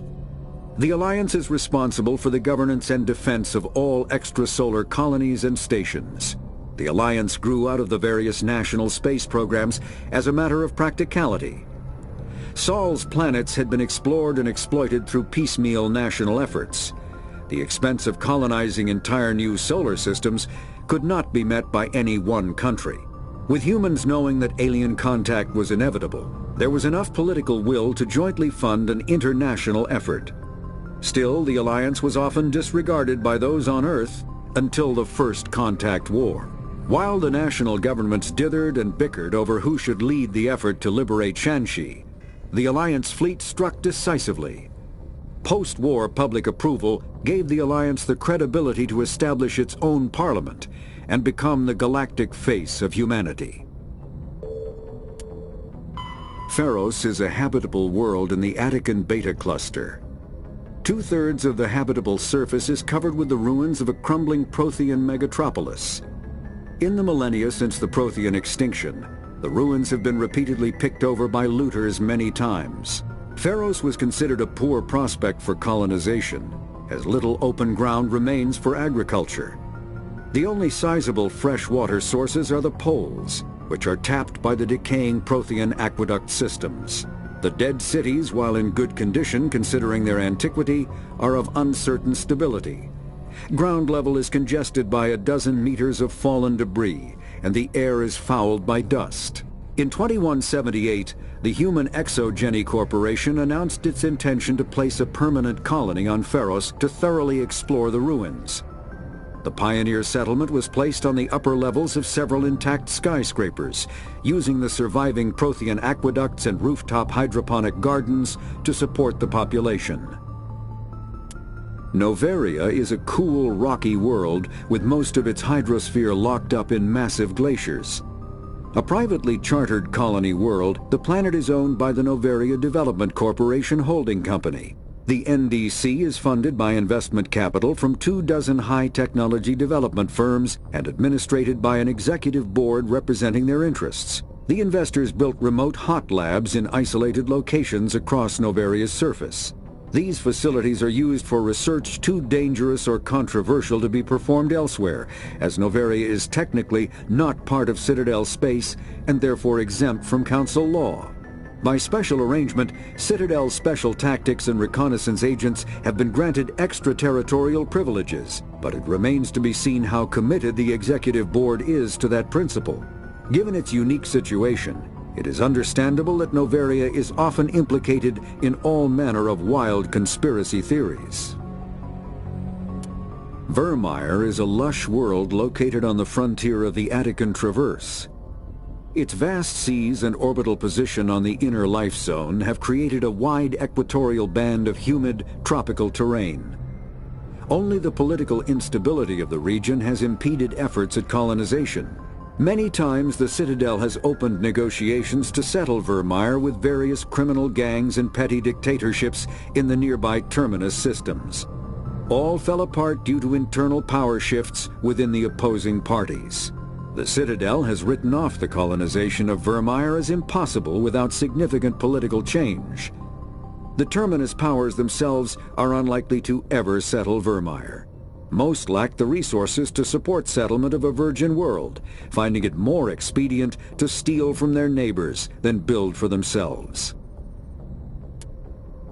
The Alliance is responsible for the governance and defense of all extrasolar colonies and stations. The Alliance grew out of the various national space programs as a matter of practicality. Sol's planets had been explored and exploited through piecemeal national efforts. The expense of colonizing entire new solar systems could not be met by any one country. With humans knowing that alien contact was inevitable, there was enough political will to jointly fund an international effort. Still, the Alliance was often disregarded by those on Earth until the First Contact War. While the national governments dithered and bickered over who should lead the effort to liberate Shanxi, the Alliance fleet struck decisively. Post-war public approval gave the Alliance the credibility to establish its own parliament and become the galactic face of humanity. Pharos is a habitable world in the Attican Beta Cluster. 2/3 of the habitable surface is covered with the ruins of a crumbling Prothean megatropolis. In the millennia since the Prothean extinction, the ruins have been repeatedly picked over by looters many times. Pharos was considered a poor prospect for colonization, as little open ground remains for agriculture. The only sizable freshwater sources are the poles, which are tapped by the decaying Prothean aqueduct systems. The dead cities, while in good condition considering their antiquity, are of uncertain stability. Ground level is congested by a dozen meters of fallen debris, and the air is fouled by dust. In 2178, the Human Exogeny Corporation announced its intention to place a permanent colony on Pharos to thoroughly explore the ruins. The pioneer settlement was placed on the upper levels of several intact skyscrapers, using the surviving Prothean aqueducts and rooftop hydroponic gardens to support the population. Noveria is a cool, rocky world with most of its hydrosphere locked up in massive glaciers. A privately chartered colony world, the planet is owned by the Noveria Development Corporation Holding Company. The NDC is funded by investment capital from 24 high-technology development firms and administrated by an executive board representing their interests. The investors built remote hot labs in isolated locations across Novaria's surface. These facilities are used for research too dangerous or controversial to be performed elsewhere, as Novaria is technically not part of Citadel space and therefore exempt from Council law. By special arrangement, Citadel's special tactics and reconnaissance agents have been granted extraterritorial privileges, but it remains to be seen how committed the Executive Board is to that principle. Given its unique situation, it is understandable that Novaria is often implicated in all manner of wild conspiracy theories. Vermeer is a lush world located on the frontier of the Attican Traverse. Its vast seas and orbital position on the inner life zone have created a wide equatorial band of humid, tropical terrain. Only the political instability of the region has impeded efforts at colonization. Many times the Citadel has opened negotiations to settle Vermeer with various criminal gangs and petty dictatorships in the nearby Terminus systems. All fell apart due to internal power shifts within the opposing parties. The Citadel has written off the colonization of Vermeer as impossible without significant political change. The Terminus powers themselves are unlikely to ever settle Vermeer. Most lack the resources to support settlement of a virgin world, finding it more expedient to steal from their neighbors than build for themselves.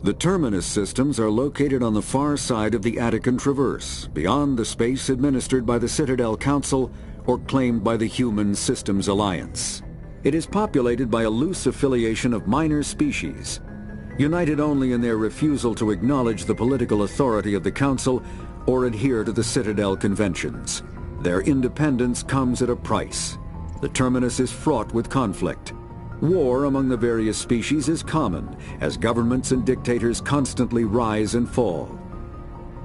The Terminus systems are located on the far side of the Attican Traverse, beyond the space administered by the Citadel Council or claimed by the Human Systems Alliance. It is populated by a loose affiliation of minor species, united only in their refusal to acknowledge the political authority of the Council or adhere to the Citadel conventions. Their independence comes at a price. The Terminus is fraught with conflict. War among the various species is common, as governments and dictators constantly rise and fall.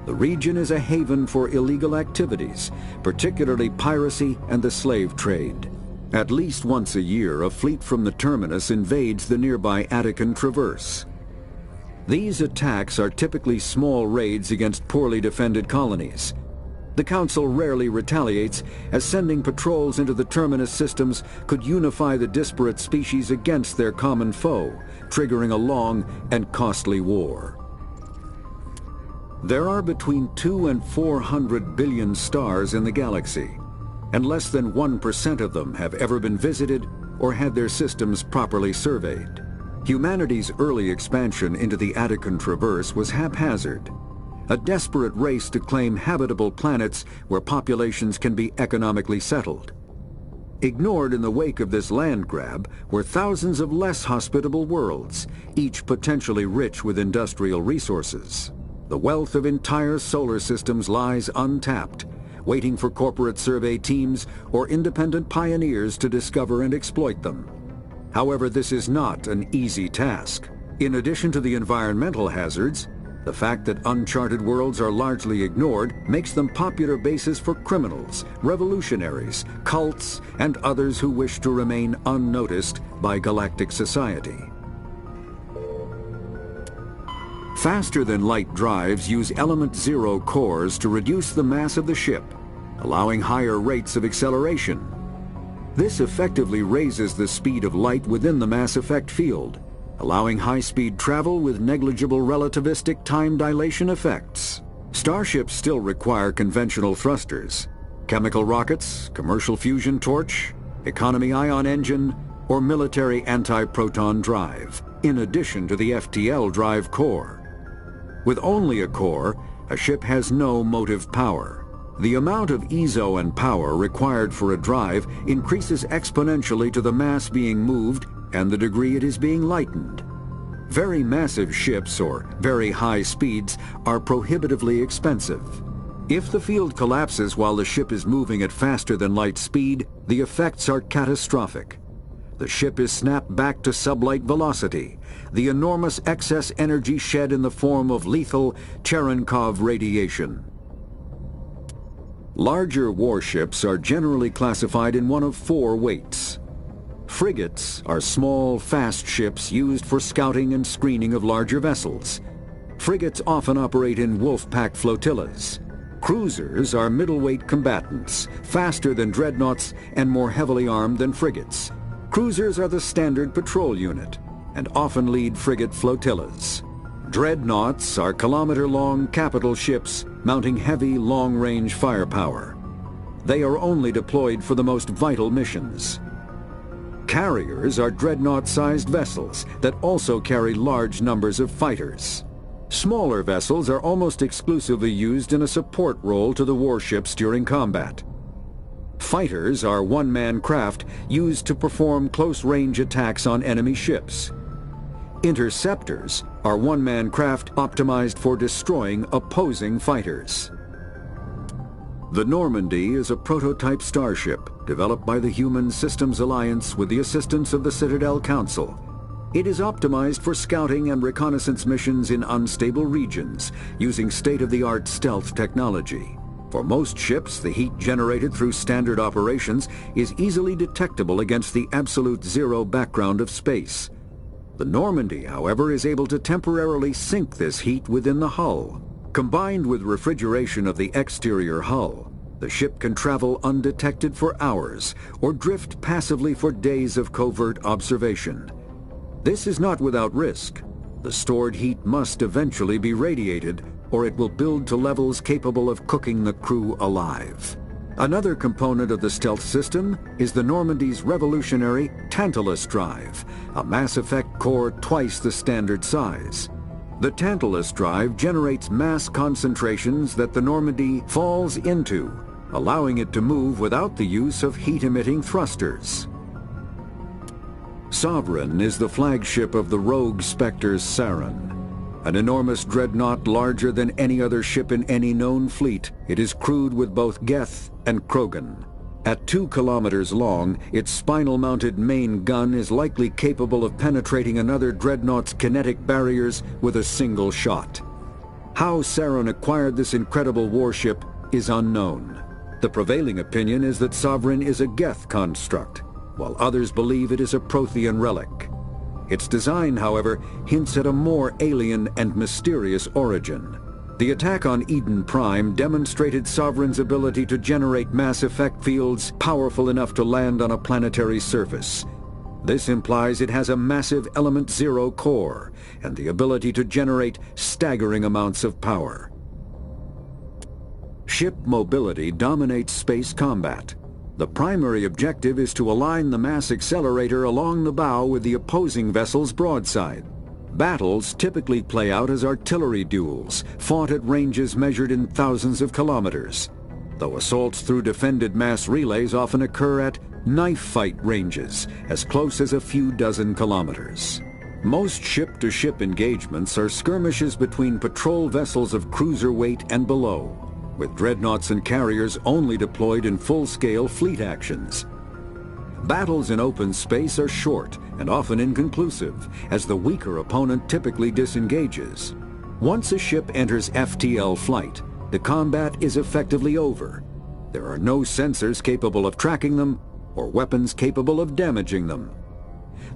The region is a haven for illegal activities, particularly piracy and the slave trade. At least once a year, a fleet from the Terminus invades the nearby Attican Traverse. These attacks are typically small raids against poorly defended colonies. The Council rarely retaliates, as sending patrols into the Terminus systems could unify the disparate species against their common foe, triggering a long and costly war. There are between 200 and 400 billion stars in the galaxy, and less than 1% of them have ever been visited or had their systems properly surveyed. Humanity's early expansion into the Attican Traverse was haphazard, a desperate race to claim habitable planets where populations can be economically settled. Ignored in the wake of this land grab were thousands of less hospitable worlds, each potentially rich with industrial resources. The wealth of entire solar systems lies untapped, waiting for corporate survey teams or independent pioneers to discover and exploit them. However, this is not an easy task. In addition to the environmental hazards, the fact that uncharted worlds are largely ignored makes them popular bases for criminals, revolutionaries, cults, and others who wish to remain unnoticed by galactic society. Faster-than-light drives use element zero cores to reduce the mass of the ship, allowing higher rates of acceleration. This effectively raises the speed of light within the mass effect field, allowing high-speed travel with negligible relativistic time dilation effects. Starships still require conventional thrusters, chemical rockets, commercial fusion torch, economy ion engine, or military anti-proton drive, in addition to the FTL drive core. With only a core, a ship has no motive power. The amount of ESO and power required for a drive increases exponentially to the mass being moved and the degree it is being lightened. Very massive ships or very high speeds are prohibitively expensive. If the field collapses while the ship is moving at faster than light speed, the effects are catastrophic. The ship is snapped back to sublight velocity, the enormous excess energy shed in the form of lethal Cherenkov radiation. Larger warships are generally classified in one of 4 weights. Frigates are small, fast ships used for scouting and screening of larger vessels. Frigates often operate in wolf-pack flotillas. Cruisers are middleweight combatants, faster than dreadnoughts and more heavily armed than frigates. Cruisers are the standard patrol unit and often lead frigate flotillas. Dreadnoughts are kilometer-long capital ships mounting heavy, long-range firepower. They are only deployed for the most vital missions. Carriers are dreadnought-sized vessels that also carry large numbers of fighters. Smaller vessels are almost exclusively used in a support role to the warships during combat. Fighters are one-man craft used to perform close-range attacks on enemy ships. Interceptors are one-man craft optimized for destroying opposing fighters. The Normandy is a prototype starship developed by the Human Systems Alliance with the assistance of the Citadel Council. It is optimized for scouting and reconnaissance missions in unstable regions using state-of-the-art stealth technology. For most ships, the heat generated through standard operations is easily detectable against the absolute zero background of space. The Normandy, however, is able to temporarily sink this heat within the hull. Combined with refrigeration of the exterior hull, the ship can travel undetected for hours or drift passively for days of covert observation. This is not without risk. The stored heat must eventually be radiated, or it will build to levels capable of cooking the crew alive. Another component of the stealth system is the Normandy's revolutionary Tantalus drive, a Mass Effect core twice the standard size. The Tantalus drive generates mass concentrations that the Normandy falls into, allowing it to move without the use of heat-emitting thrusters. Sovereign is the flagship of the rogue Spectre's Sarin. An enormous dreadnought larger than any other ship in any known fleet, it is crewed with both Geth and Krogan. At 2 kilometers long, its spinal-mounted main gun is likely capable of penetrating another dreadnought's kinetic barriers with a single shot. How Sarin acquired this incredible warship is unknown. The prevailing opinion is that Sovereign is a Geth construct, while others believe it is a Prothean relic. Its design, however, hints at a more alien and mysterious origin. The attack on Eden Prime demonstrated Sovereign's ability to generate mass effect fields powerful enough to land on a planetary surface. This implies it has a massive Element Zero core and the ability to generate staggering amounts of power. Ship mobility dominates space combat. The primary objective is to align the mass accelerator along the bow with the opposing vessel's broadside. Battles typically play out as artillery duels, fought at ranges measured in thousands of kilometers, though assaults through defended mass relays often occur at knife fight ranges, as close as a few dozen kilometers. Most ship-to-ship engagements are skirmishes between patrol vessels of cruiser weight and below, with dreadnoughts and carriers only deployed in full-scale fleet actions. Battles in open space are short and often inconclusive, as the weaker opponent typically disengages. Once a ship enters FTL flight, the combat is effectively over. There are no sensors capable of tracking them or weapons capable of damaging them.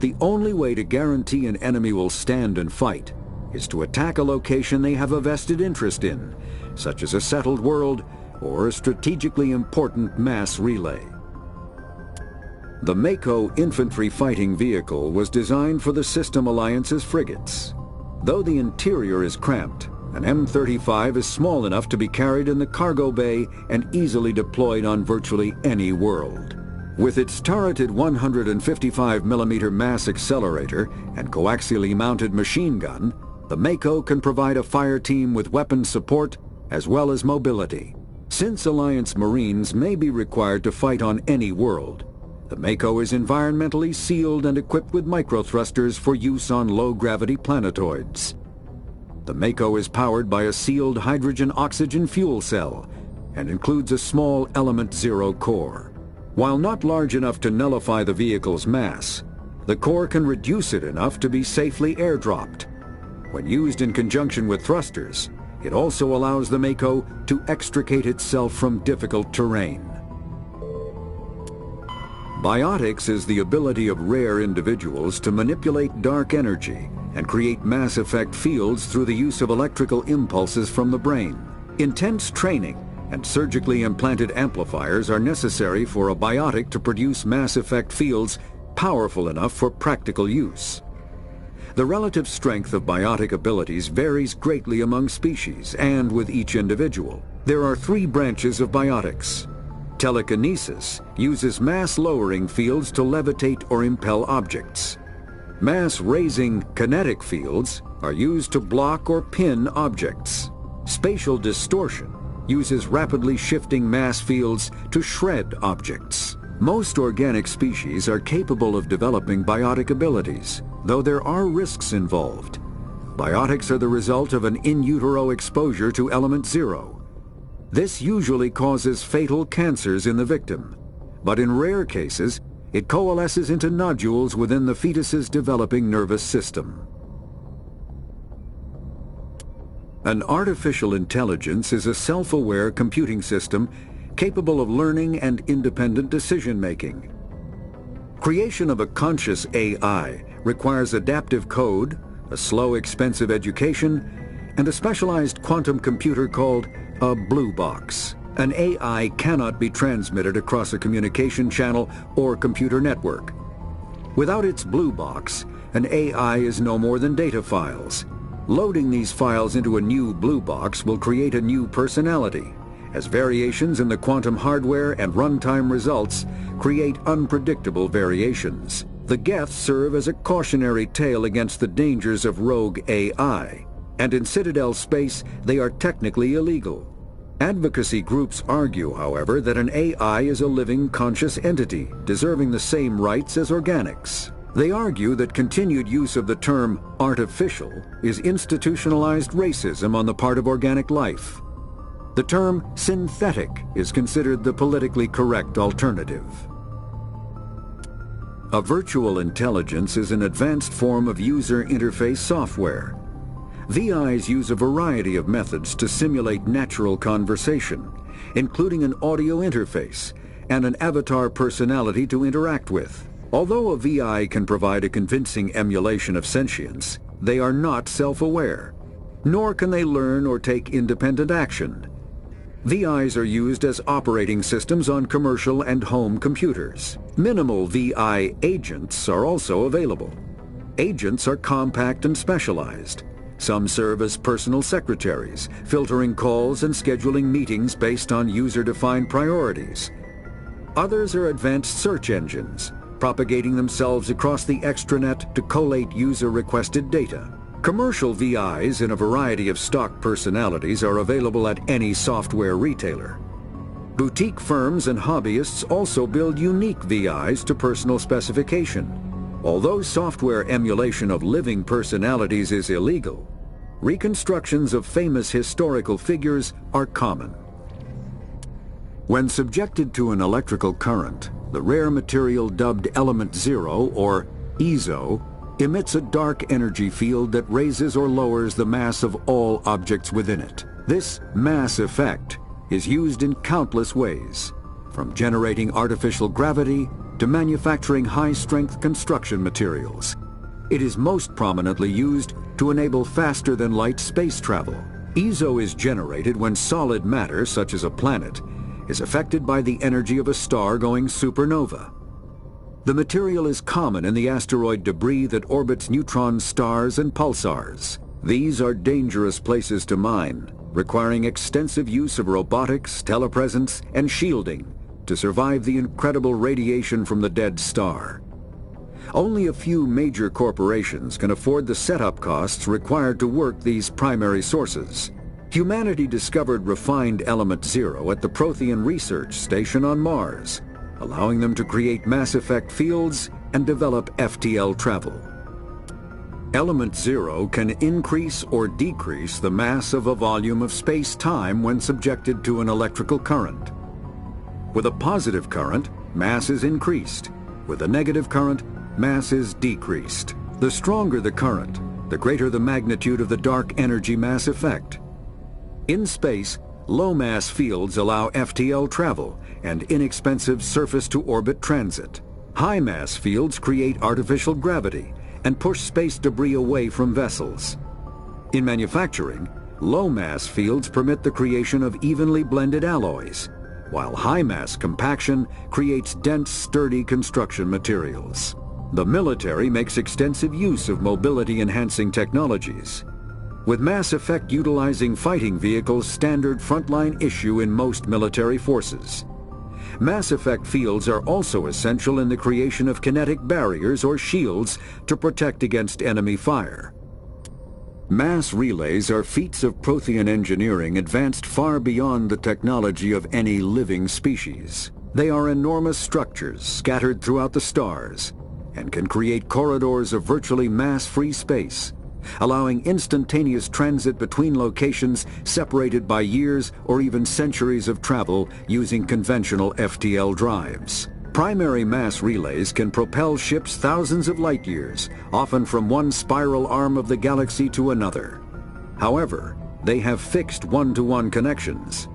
The only way to guarantee an enemy will stand and fight is to attack a location they have a vested interest in, such as a settled world or a strategically important mass relay. The Mako infantry fighting vehicle was designed for the System Alliance's frigates. Though the interior is cramped, an M35 is small enough to be carried in the cargo bay and easily deployed on virtually any world. With its turreted 155mm mass accelerator and coaxially mounted machine gun, the Mako can provide a fire team with weapon support as well as mobility. Since Alliance Marines may be required to fight on any world, the Mako is environmentally sealed and equipped with microthrusters for use on low-gravity planetoids. The Mako is powered by a sealed hydrogen-oxygen fuel cell and includes a small Element Zero core. While not large enough to nullify the vehicle's mass, the core can reduce it enough to be safely airdropped. When used in conjunction with thrusters, it also allows the Mako to extricate itself from difficult terrain. Biotics is the ability of rare individuals to manipulate dark energy and create mass effect fields through the use of electrical impulses from the brain. Intense training and surgically implanted amplifiers are necessary for a biotic to produce mass effect fields powerful enough for practical use. The relative strength of biotic abilities varies greatly among species and with each individual. There are 3 branches of biotics. Telekinesis uses mass-lowering fields to levitate or impel objects. Mass-raising kinetic fields are used to block or pin objects. Spatial distortion uses rapidly shifting mass fields to shred objects. Most organic species are capable of developing biotic abilities, though there are risks involved. Biotics are the result of an in utero exposure to element 0. This usually causes fatal cancers in the victim, but in rare cases, it coalesces into nodules within the fetus's developing nervous system. An artificial intelligence is a self-aware computing system capable of learning and independent decision-making. Creation of a conscious AI requires adaptive code, a slow, expensive education, and a specialized quantum computer called a blue box. An AI cannot be transmitted across a communication channel or computer network. Without its blue box, an AI is no more than data files. Loading these files into a new blue box will create a new personality, as variations in the quantum hardware and runtime results create unpredictable variations. The Geths serve as a cautionary tale against the dangers of rogue AI, and in Citadel space they are technically illegal. Advocacy groups argue, however, that an AI is a living, conscious entity, deserving the same rights as organics. They argue that continued use of the term artificial is institutionalized racism on the part of organic life. The term synthetic is considered the politically correct alternative. A virtual intelligence is an advanced form of user interface software. VIs use a variety of methods to simulate natural conversation, including an audio interface and an avatar personality to interact with. Although a VI can provide a convincing emulation of sentience, they are not self-aware, nor can they learn or take independent action. VIs are used as operating systems on commercial and home computers. Minimal VI agents are also available. Agents are compact and specialized. Some serve as personal secretaries, filtering calls and scheduling meetings based on user-defined priorities. Others are advanced search engines, propagating themselves across the extranet to collate user-requested data. Commercial VIs in a variety of stock personalities are available at any software retailer. Boutique firms and hobbyists also build unique VIs to personal specification. Although software emulation of living personalities is illegal, reconstructions of famous historical figures are common. When subjected to an electrical current, the rare material dubbed Element 0, or EZO, emits a dark energy field that raises or lowers the mass of all objects within it. This mass effect is used in countless ways, from generating artificial gravity to manufacturing high-strength construction materials. It is most prominently used to enable faster-than-light space travel. EZO is generated when solid matter, such as a planet, is affected by the energy of a star going supernova. The material is common in the asteroid debris that orbits neutron stars and pulsars. These are dangerous places to mine, requiring extensive use of robotics, telepresence, and shielding to survive the incredible radiation from the dead star. Only a few major corporations can afford the setup costs required to work these primary sources. Humanity discovered refined Element 0 at the Prothean Research Station on Mars, allowing them to create mass effect fields and develop FTL travel. Element 0 can increase or decrease the mass of a volume of space-time when subjected to an electrical current. With a positive current, mass is increased. With a negative current, mass is decreased. The stronger the current, the greater the magnitude of the dark energy mass effect. In space, low-mass fields allow FTL travel and inexpensive surface-to-orbit transit. High mass fields create artificial gravity and push space debris away from vessels. In manufacturing, low mass fields permit the creation of evenly blended alloys, while high mass compaction creates dense, sturdy construction materials. The military makes extensive use of mobility-enhancing technologies, with mass effect utilizing fighting vehicles standard frontline issue in most military forces. Mass effect fields are also essential in the creation of kinetic barriers or shields to protect against enemy fire. Mass relays are feats of Prothean engineering advanced far beyond the technology of any living species. They are enormous structures scattered throughout the stars and can create corridors of virtually mass-free space, allowing instantaneous transit between locations separated by years or even centuries of travel using conventional FTL drives. Primary mass relays can propel ships thousands of light years, often from one spiral arm of the galaxy to another. However, they have fixed one-to-one connections.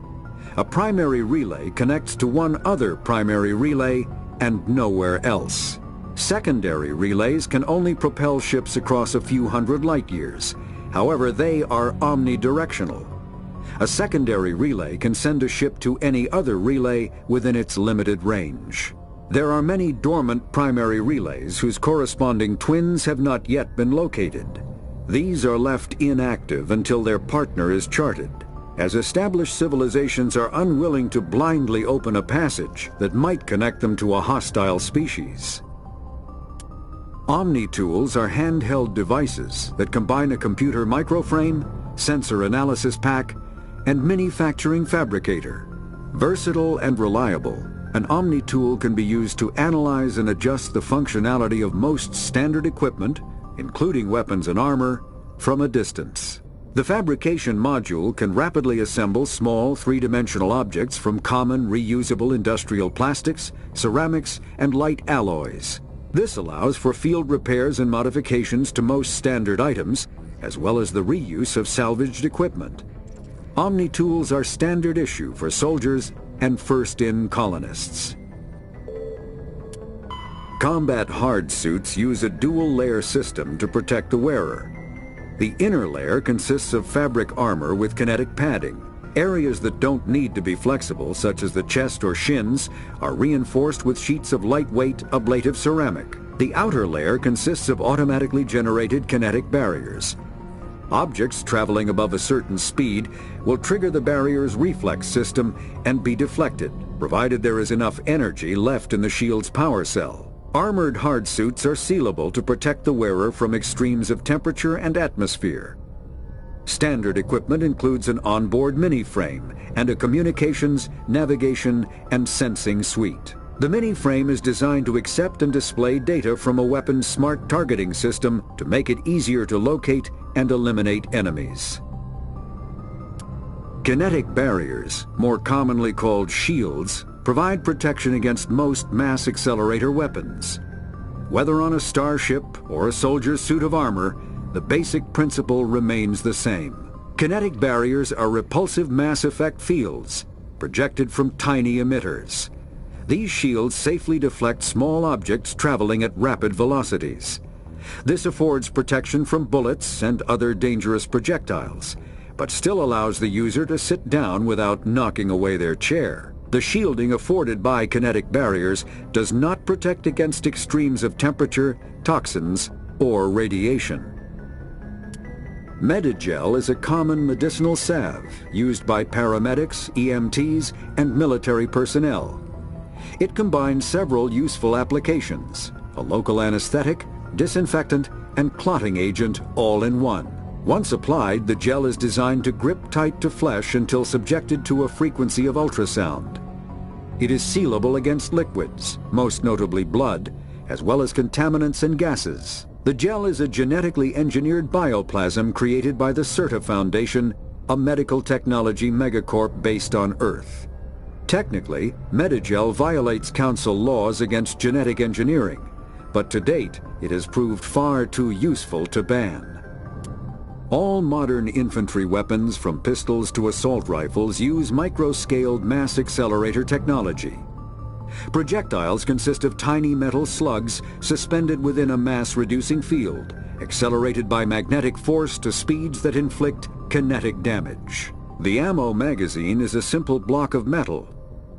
A primary relay connects to one other primary relay and nowhere else. Secondary relays can only propel ships across a few hundred light years. However, they are omnidirectional. A secondary relay can send a ship to any other relay within its limited range. There are many dormant primary relays whose corresponding twins have not yet been located. These are left inactive until their partner is charted, as established civilizations are unwilling to blindly open a passage that might connect them to a hostile species. Omni-tools are handheld devices that combine a computer microframe, sensor analysis pack, and manufacturing fabricator. Versatile and reliable, an Omni-tool can be used to analyze and adjust the functionality of most standard equipment, including weapons and armor, from a distance. The fabrication module can rapidly assemble small three-dimensional objects from common reusable industrial plastics, ceramics, and light alloys. This allows for field repairs and modifications to most standard items, as well as the reuse of salvaged equipment. Omni-tools are standard issue for soldiers and first-in colonists. Combat hard suits use a dual-layer system to protect the wearer. The inner layer consists of fabric armor with kinetic padding. Areas that don't need to be flexible, such as the chest or shins, are reinforced with sheets of lightweight, ablative ceramic. The outer layer consists of automatically generated kinetic barriers. Objects traveling above a certain speed will trigger the barrier's reflex system and be deflected, provided there is enough energy left in the shield's power cell. Armored hard suits are sealable to protect the wearer from extremes of temperature and atmosphere. Standard equipment includes an onboard mini-frame and a communications, navigation, and sensing suite. The mini-frame is designed to accept and display data from a weapon's smart targeting system to make it easier to locate and eliminate enemies. Kinetic barriers, more commonly called shields, provide protection against most mass accelerator weapons. Whether on a starship or a soldier's suit of armor, the basic principle remains the same. Kinetic barriers are repulsive mass effect fields, projected from tiny emitters. These shields safely deflect small objects traveling at rapid velocities. This affords protection from bullets and other dangerous projectiles, but still allows the user to sit down without knocking away their chair. The shielding afforded by kinetic barriers does not protect against extremes of temperature, toxins, or radiation. Medigel is a common medicinal salve used by paramedics, EMTs, and military personnel. It combines several useful applications: a local anesthetic, disinfectant, and clotting agent all in one. Once applied, the gel is designed to grip tight to flesh until subjected to a frequency of ultrasound. It is sealable against liquids, most notably blood, as well as contaminants and gases. The gel is a genetically engineered bioplasm created by the CERTA Foundation, a medical technology megacorp based on Earth. Technically, Medigel violates Council laws against genetic engineering, but to date, it has proved far too useful to ban. All modern infantry weapons, from pistols to assault rifles, use micro-scaled mass accelerator technology. Projectiles consist of tiny metal slugs suspended within a mass-reducing field, accelerated by magnetic force to speeds that inflict kinetic damage. The ammo magazine is a simple block of metal.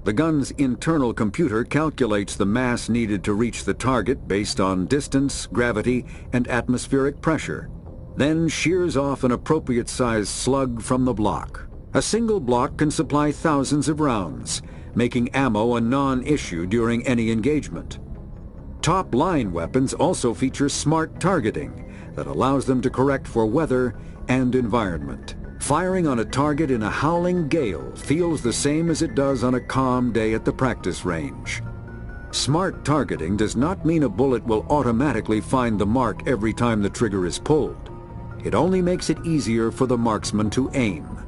The gun's internal computer calculates the mass needed to reach the target based on distance, gravity, and atmospheric pressure, then shears off an appropriate-sized slug from the block. A single block can supply thousands of rounds, making ammo a non-issue during any engagement. Top-line weapons also feature smart targeting that allows them to correct for weather and environment. Firing on a target in a howling gale feels the same as it does on a calm day at the practice range. Smart targeting does not mean a bullet will automatically find the mark every time the trigger is pulled. It only makes it easier for the marksman to aim.